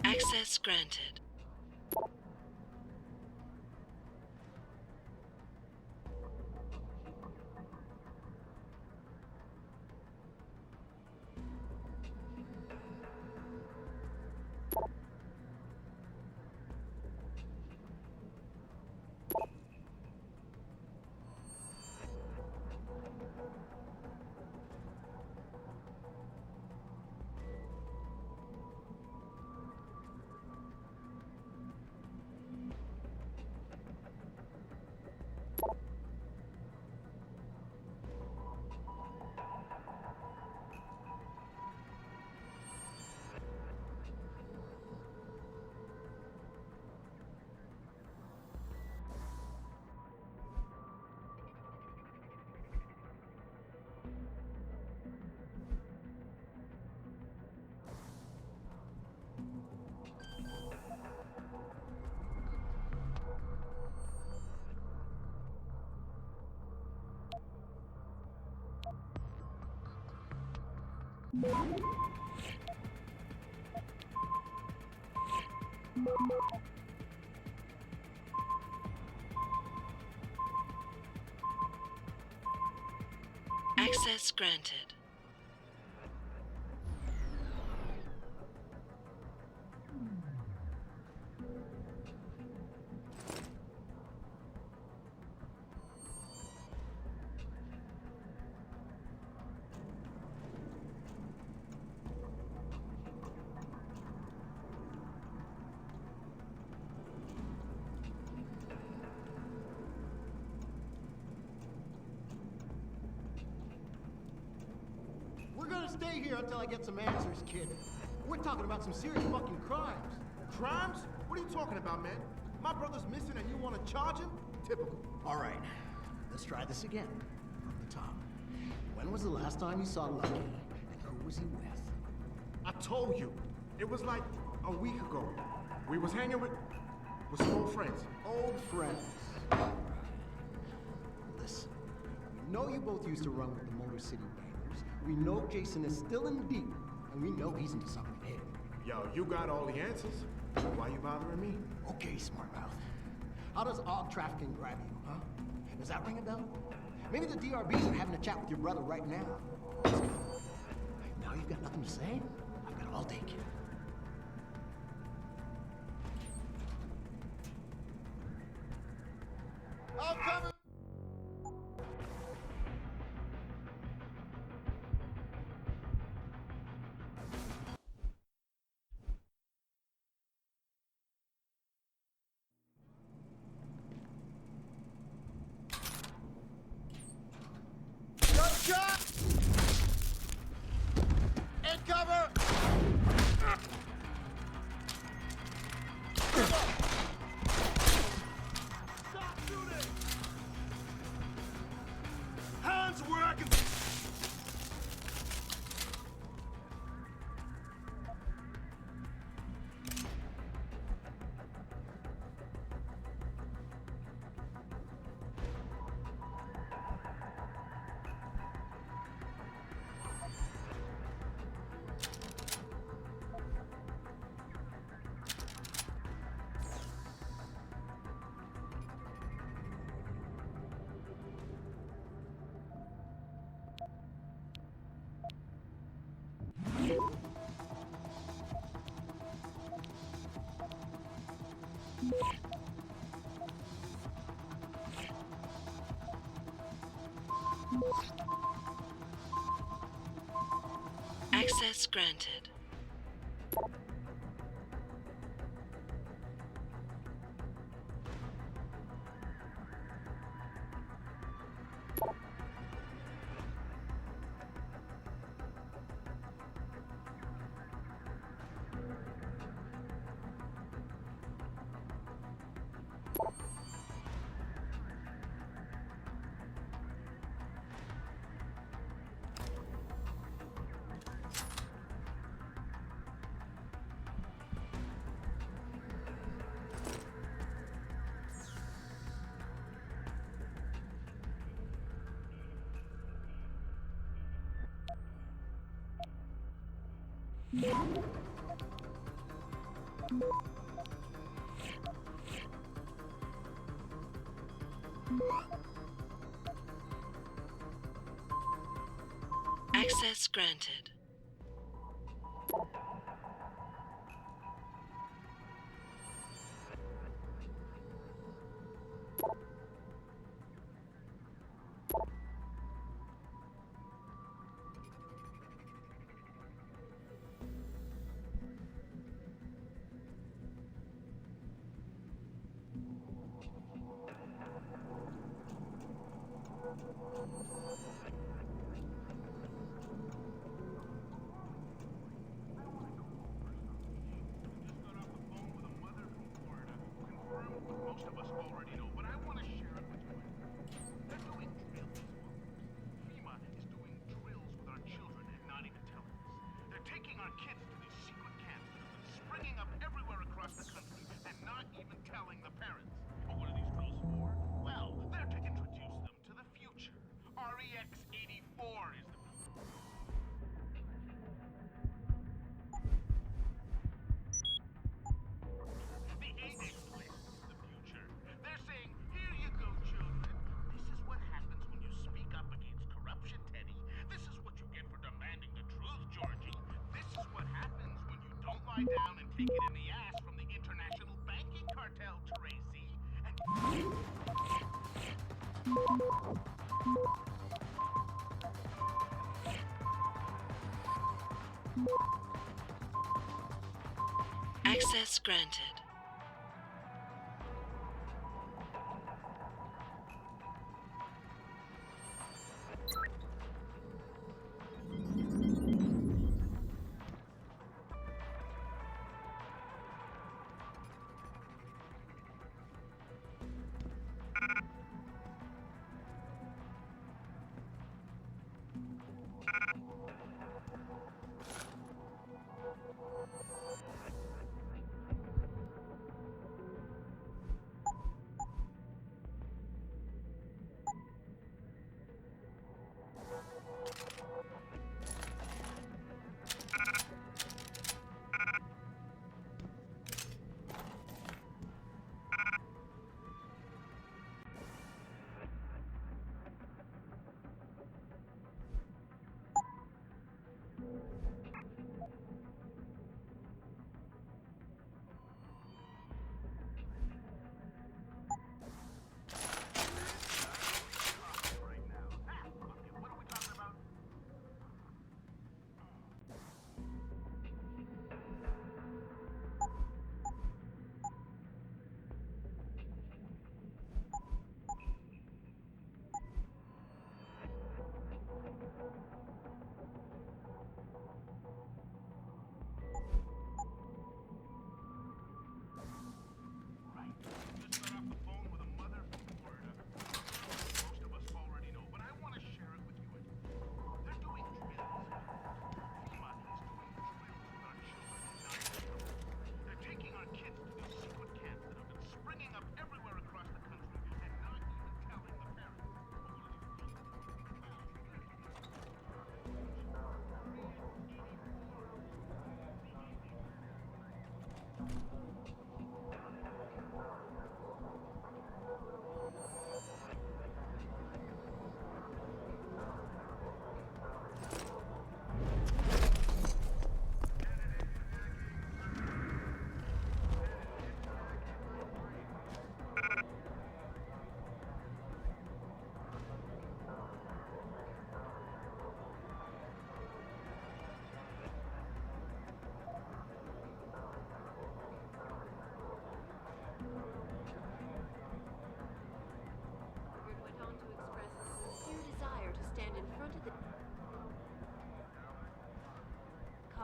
Access granted. Access granted. We're gonna stay here until I get some answers, kid. We're talking about some serious fucking crimes. Crimes? What are you talking about, man? My brother's missing and you want to charge him? Typical. All right, let's try this again. From the top. When was the last time you saw Lucky, and who was he with? I told you. It was like a week ago. We was hanging with some old friends. Old friends. Listen, we know you both used to run with the Motor City Bangers. We know Jason is still in the deep, and we know he's into something big. Yo, you got all the answers. Why you bothering me? Okay, smartmouth. How does AUG trafficking grab you, huh? Does that ring a bell? Maybe the DRBs are having a chat with your brother right now. Now you've got nothing to say? I've got all day, kid. I'm coming! Gunshot! In cover! Stop shooting! Hands where I can... Access granted. Access granted. most of us already know, but I want to share it with you. They're doing drills. FEMA is doing drills with our children and not even telling us. They're taking our kids to these secret camps that have been springing up everywhere across the country and not even telling the parents. But what are these drills for? Well, they're to introduce them to the future. REX-84 is the future. The ADEX list is the future. They're saying, here you go, children. This is what happens when you speak up against corruption, Teddy. This is what you get for demanding the truth, Georgie. This is what happens when you don't lie down and take it in the ass from the international banking cartel, Tracy. Access granted.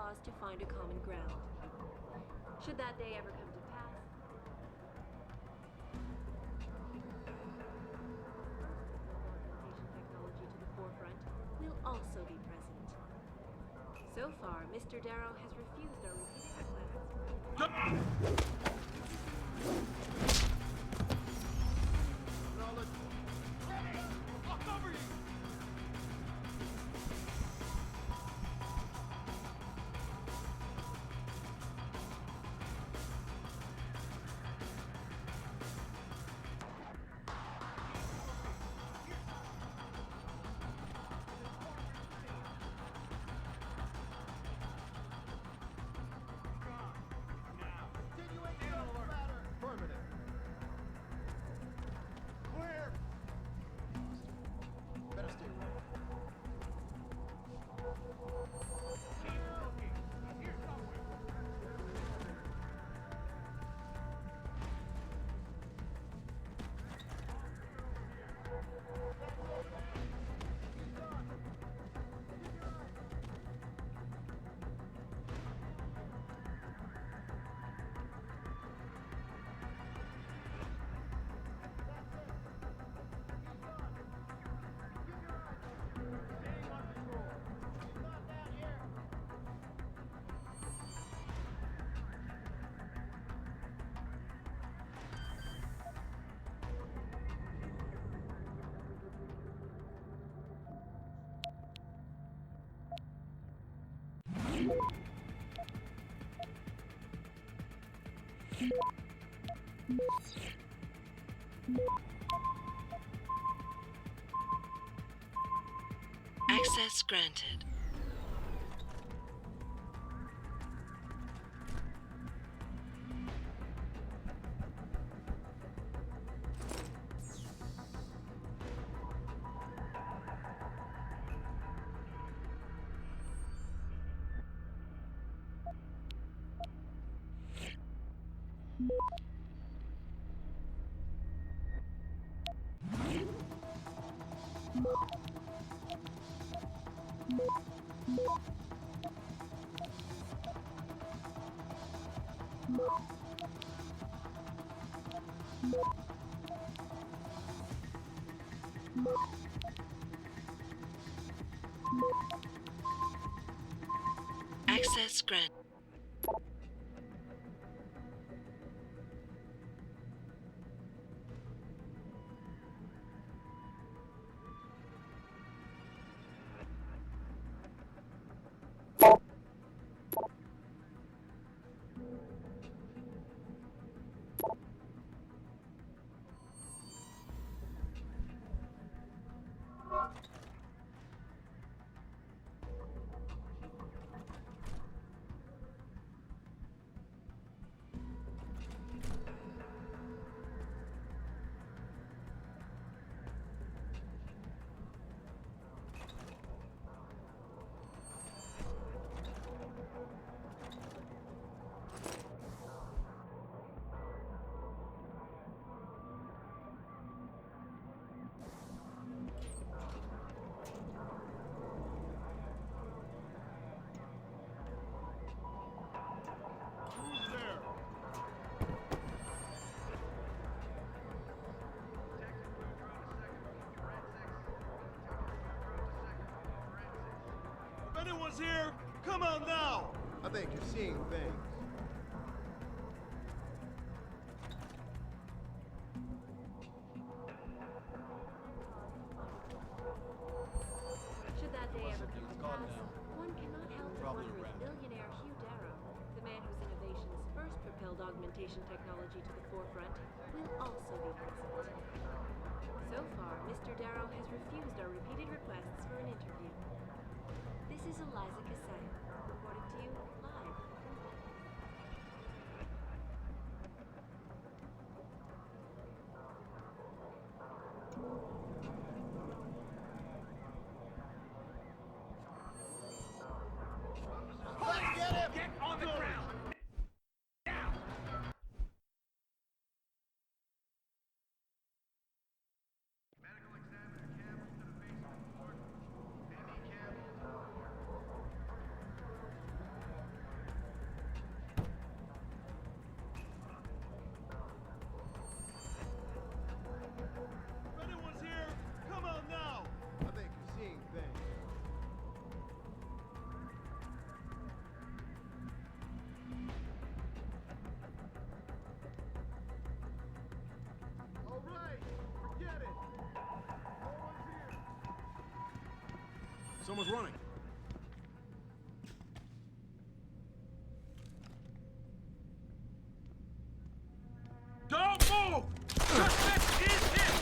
cause to find a common ground. Should that day ever come to pass, augmentation technology to the forefront will also be present. So far, Mr. Darrow has refused our repeated requests. Continuation Access granted. Access granted. If anyone's here, come out now! I think you're seeing things. Should that day ever come to pass, one cannot help but wonder if billionaire Hugh Darrow, the man whose innovations first propelled augmentation technology to the forefront, will also be present. So far, Mr. Darrow has refused our repeated requests for an interview. This is Eliza Cassell, reporting to you live. Get him! Get on the ground! If anyone's here, come out now! I think you're seeing things. All right, forget it. No one's here. Someone's running. Don't move! Suspect is hit!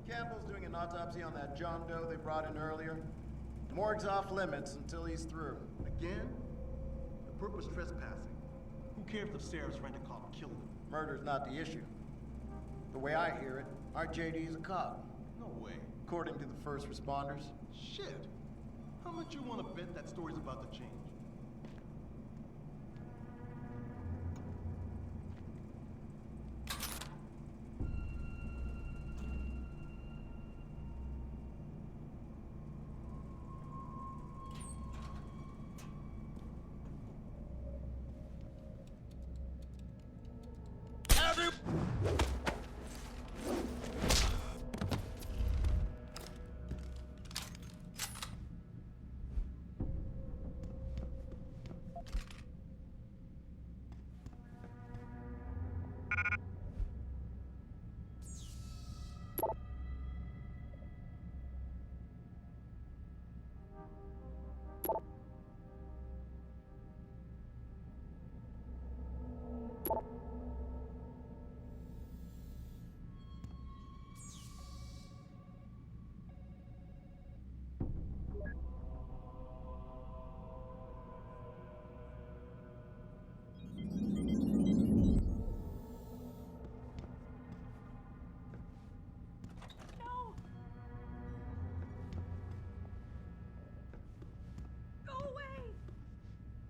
Campbell's doing an autopsy on that John Doe they brought in earlier. Morgue's off limits until he's through. Again? The perp was trespassing. Who cares if Sarah's rent-a-cop killed him? Murder's not the issue. The way I hear it, our JD is a cop. No way. According to the first responders. Shit. How much you want to bet that story's about to change?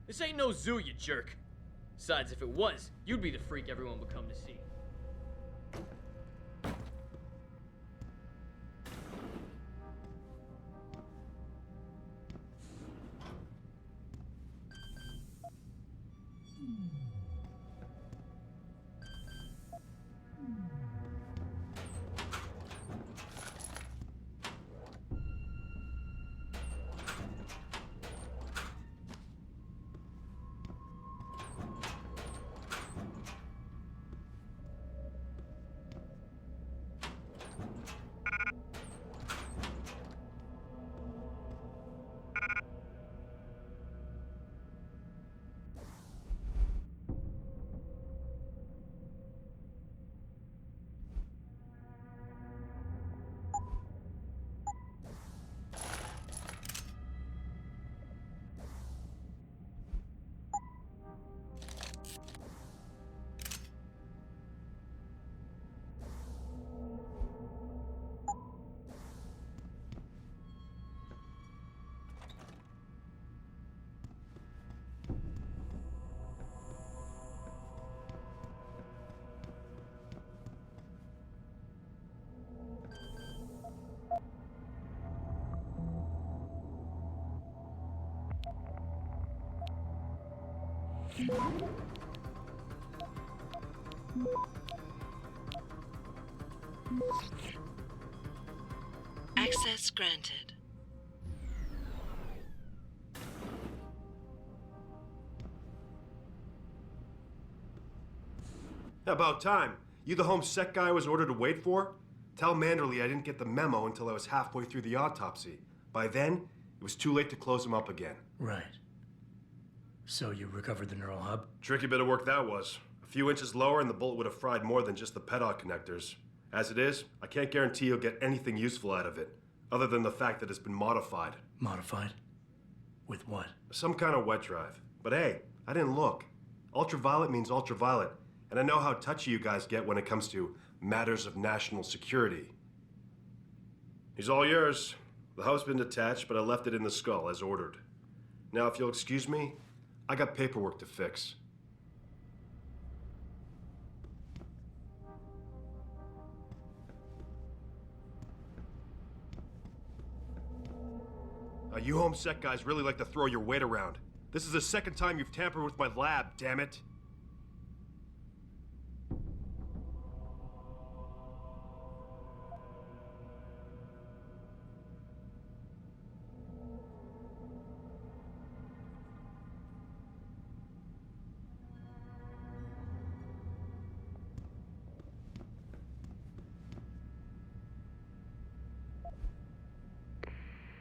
This ain't no zoo, you jerk. Besides, if it was, you'd be the freak everyone would come to see. Access granted. About time. You the home sec guy I was ordered to wait for? Tell Manderley I didn't get the memo until I was halfway through the autopsy. By then, it was too late to close him up again. Right. So you recovered the neural hub? Tricky bit of work that was. A few inches lower and the bullet would have fried more than just the pedal connectors. As it is, I can't guarantee you'll get anything useful out of it, other than the fact that it's been modified. Modified? With what? Some kind of wet drive. But hey, I didn't look. Ultraviolet means ultraviolet, and I know how touchy you guys get when it comes to matters of national security. He's all yours. The hub's been detached, but I left it in the skull as ordered. Now, if you'll excuse me, I got paperwork to fix. You home sec guys really like to throw your weight around. This is the second time you've tampered with my lab, damn it.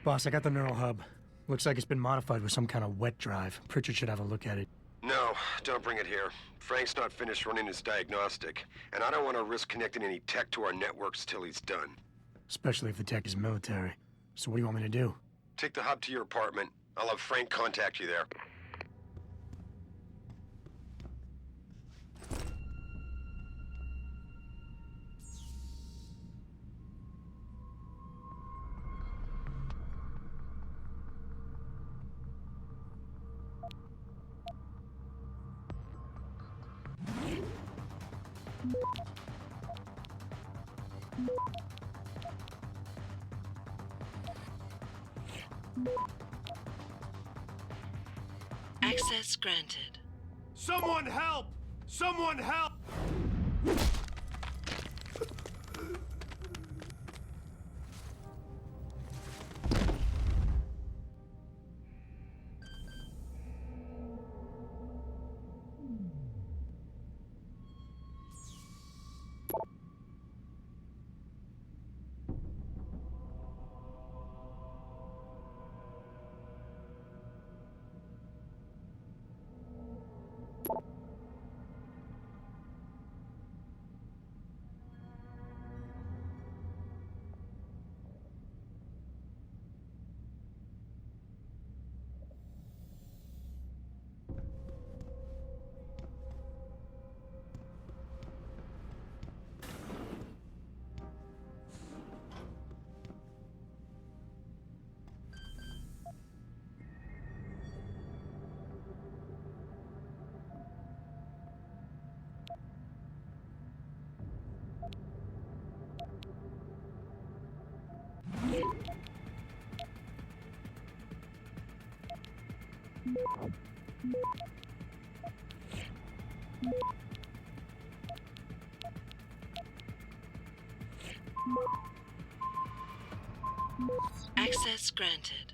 Boss, I got the neural hub. Looks like it's been modified with some kind of wet drive. Pritchard should have a look at it. No, don't bring it here. Frank's not finished running his diagnostic, and I don't want to risk connecting any tech to our networks till he's done. especially if the tech is military. So what do you want me to do? Take the hub to your apartment. I'll have Frank contact you there. Access granted. Someone help! Someone help! Access granted.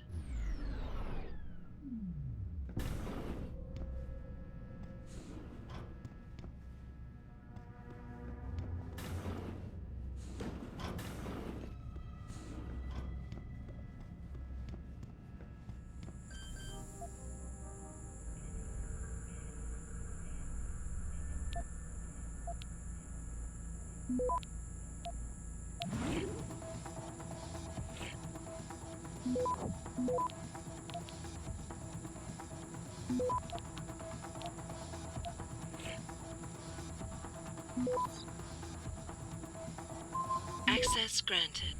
Access granted.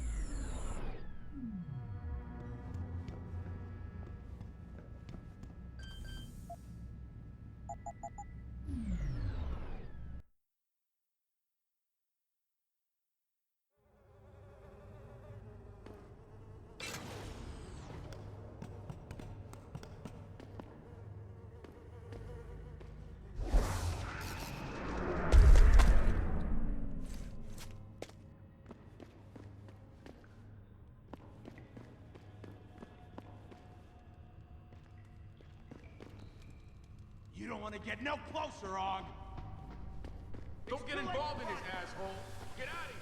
You don't want to get no closer, Og. Don't get involved in this, asshole. Get out of here.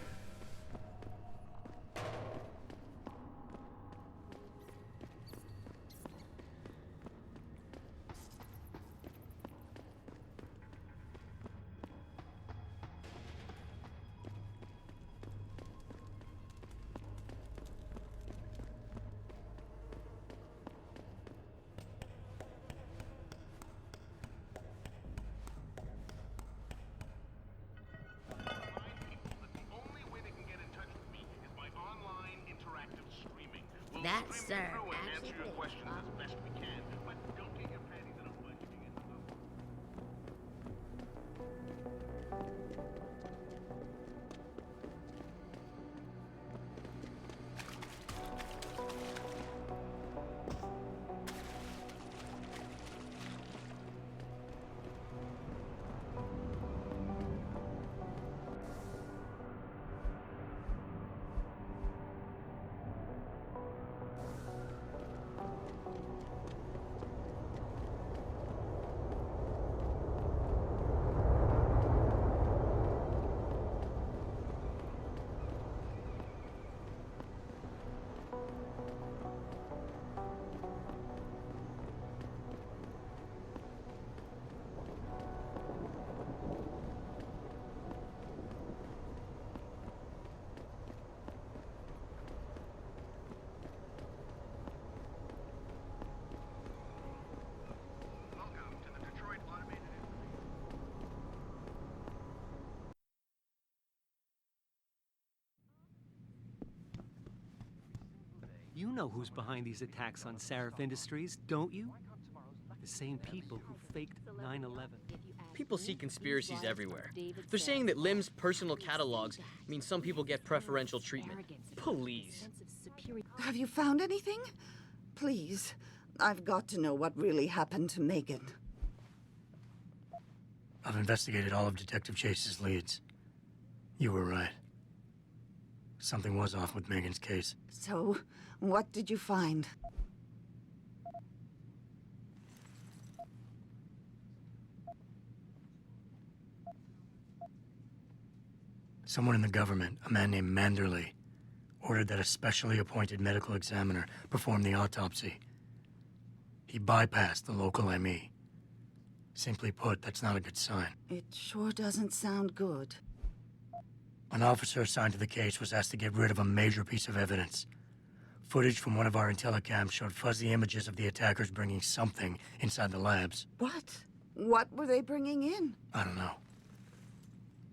That, sir, Answer your questions as best we can, but don't get your panties in a bunch to get the loop. You know who's behind these attacks on Seraph Industries, don't you? The same people who faked 9/11. People see conspiracies everywhere. They're saying that Lim's personal catalogs mean some people get preferential treatment. Please. Have you found anything? Please. I've got to know what really happened to Megan. I've investigated all of Detective Chase's leads. You were right. Something was off with Megan's case. So, what did you find? Someone in the government, a man named Manderley, ordered that a specially appointed medical examiner perform the autopsy. He bypassed the local ME. Simply put, that's not a good sign. It sure doesn't sound good. An officer assigned to the case was asked to get rid of a major piece of evidence. Footage from one of our intellicams showed fuzzy images of the attackers bringing something inside the labs. What? What were they bringing in? I don't know.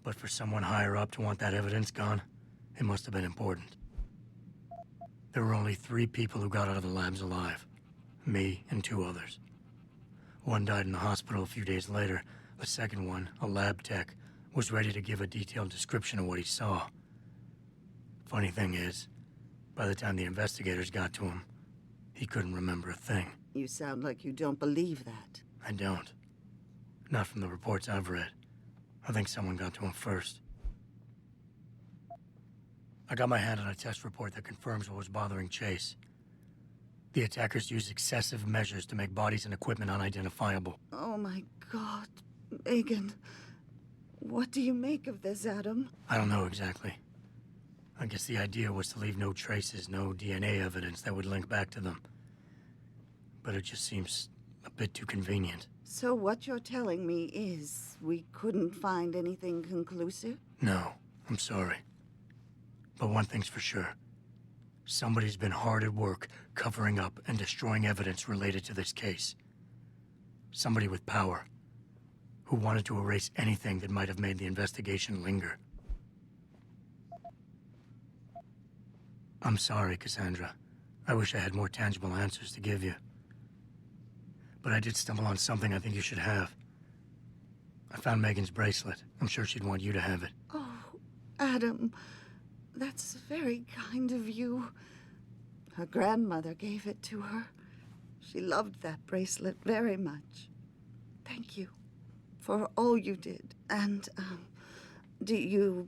But for someone higher up to want that evidence gone, it must have been important. There were only 3 people who got out of the labs alive. Me and 2 others. One died in the hospital a few days later. The second one, a lab tech, was ready to give a detailed description of what he saw. Funny thing is, by the time the investigators got to him, he couldn't remember a thing. You sound like you don't believe that. I don't. Not from the reports I've read. I think someone got to him first. I got my hand on a test report that confirms what was bothering Chase. The attackers used excessive measures to make bodies and equipment unidentifiable. Oh my God, Megan. What do you make of this, Adam? I don't know exactly. I guess the idea was to leave no traces, no DNA evidence that would link back to them. But it just seems a bit too convenient. So what you're telling me is we couldn't find anything conclusive? No, I'm sorry. But one thing's for sure. Somebody's been hard at work covering up and destroying evidence related to this case. Somebody with power, who wanted to erase anything that might have made the investigation linger. I'm sorry, Cassandra. I wish I had more tangible answers to give you. But I did stumble on something I think you should have. I found Megan's bracelet. I'm sure she'd want you to have it. Oh, Adam, that's very kind of you. Her grandmother gave it to her. She loved that bracelet very much. Thank you for all you did. And, do you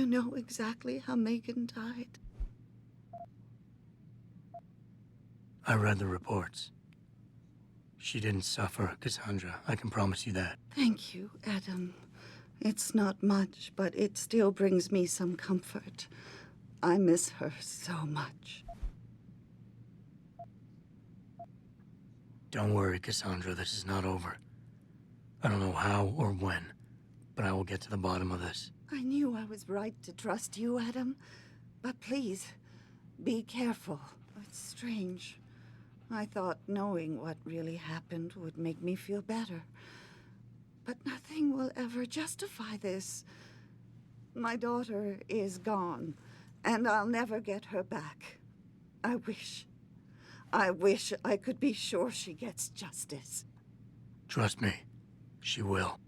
know exactly how Megan died? I read the reports. She didn't suffer, Cassandra. I can promise you that. Thank you, Adam. It's not much, but it still brings me some comfort. I miss her so much. Don't worry, Cassandra. This is not over. I don't know how or when, but I will get to the bottom of this. I knew I was right to trust you, Adam. But please, be careful. It's strange. I thought knowing what really happened would make me feel better. But nothing will ever justify this. My daughter is gone, and I'll never get her back. I wish I could be sure she gets justice. Trust me, she will.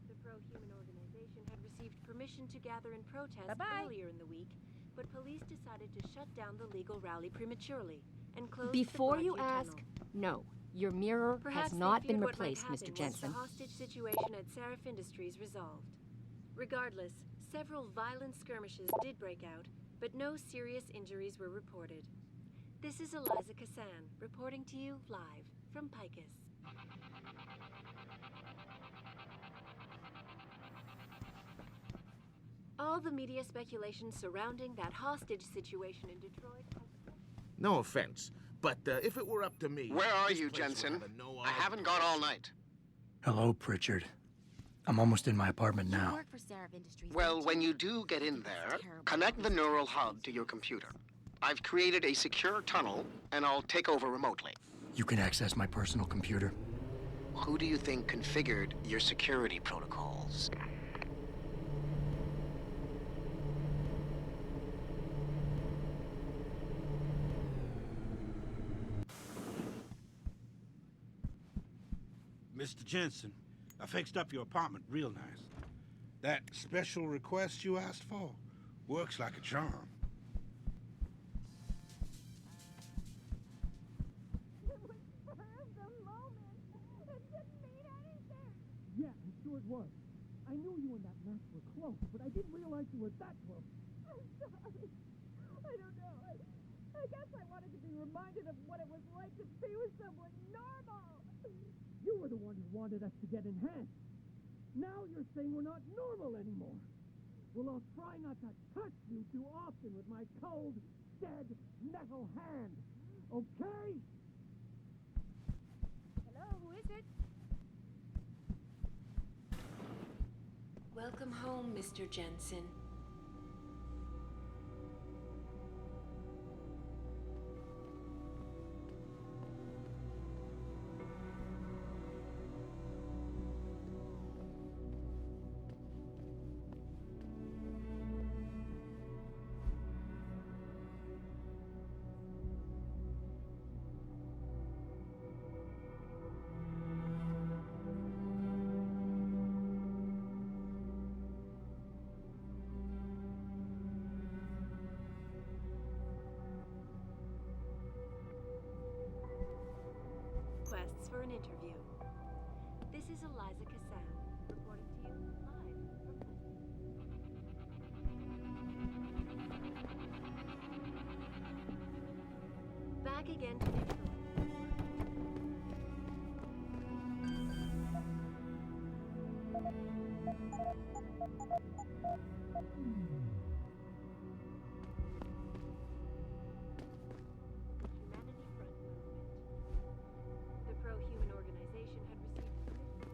The pro-human organization had received permission to gather in protest earlier in the week, but police decided to shut down the legal rally prematurely and close Before the you Broadview ask, tunnel. no. Your mirror Perhaps has not they been feared what might replaced, happen Mr. once Jensen. the hostage situation at Seraph Industries resolved. Regardless, several violent skirmishes did break out, but no serious injuries were reported. This is Eliza Cassan, reporting to you live from Picus. All the media speculation surrounding that hostage situation in Detroit has... No offense, but if it were up to me... Where are this you, place would Jensen? have a no-hour I haven't gone all night. Hello, Pritchard. I'm almost in my apartment now. Work for Seraph Industries. Well, when you do get in there, connect the neural hub to your computer. I've created a secure tunnel, and I'll take over remotely. You can access my personal computer. Who do you think configured your security protocols? Mr. Jensen, I fixed up your apartment real nice. That special request you asked for works like a charm. Yeah, I'm sure it was. I knew you and that mess were close, but I didn't realize you were that close. I'm sorry. I don't know. I guess I wanted to be reminded of what it was like to be with someone normal. You were the one who wanted us to get enhanced. Now you're saying we're not normal anymore. Well, I'll try not to touch you too often with my cold, dead metal hand. Okay? Hello, who is it? Welcome home, Mr. Jensen. Requests for an interview. This is Eliza Cassan, reporting to you live from Back again to Detroit. The pro-human organization had received permission.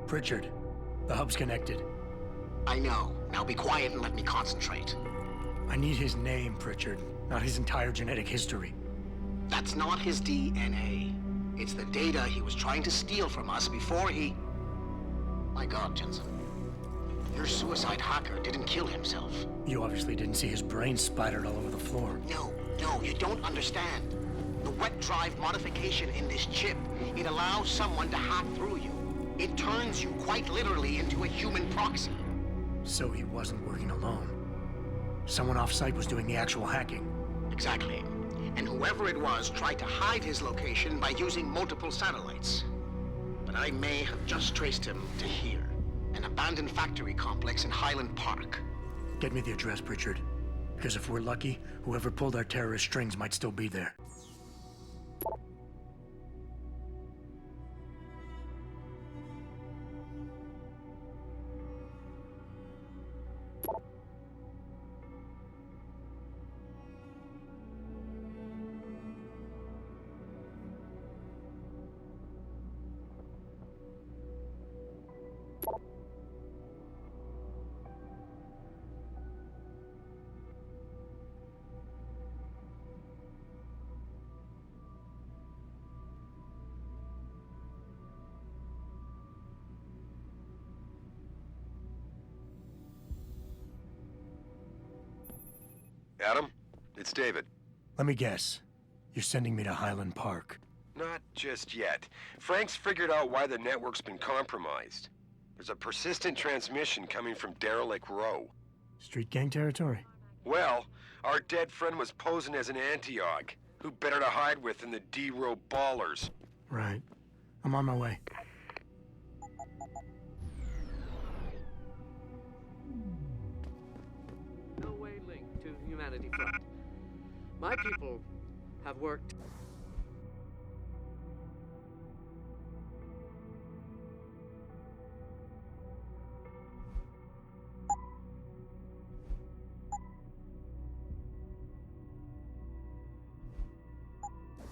Pritchard, the hub's connected. I know. Now be quiet and let me concentrate. I need his name, Pritchard, not his entire genetic history. That's not his DNA. It's the data he was trying to steal from us before he... My God, Jensen. Your suicide hacker didn't kill himself. You obviously didn't see his brain splattered all over the floor. No, you don't understand. The wet drive modification in this chip, it allows someone to hack through you. It turns you quite literally into a human proxy. So he wasn't working alone. Someone off-site was doing the actual hacking. Exactly. And whoever it was tried to hide his location by using multiple satellites. But I may have just traced him to here, an abandoned factory complex in Highland Park. Get me the address, Pritchard. Because if we're lucky, whoever pulled our terrorist strings might still be there. Adam, it's David. Let me guess. You're sending me to Highland Park. Not just yet. Frank's figured out why the network's been compromised. There's a persistent transmission coming from Derelict Row. Street gang territory? Well, our dead friend was posing as an Antioch. Who better to hide with than the D-Row ballers? Right. I'm on my way. No-way link to Humanity Front. My people have worked...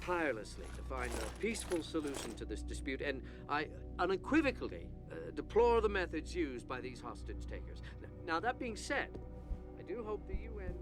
tirelessly to find a peaceful solution to this dispute, and I unequivocally deplore the methods used by these hostage takers. Now, Now, that being said, I do hope the UN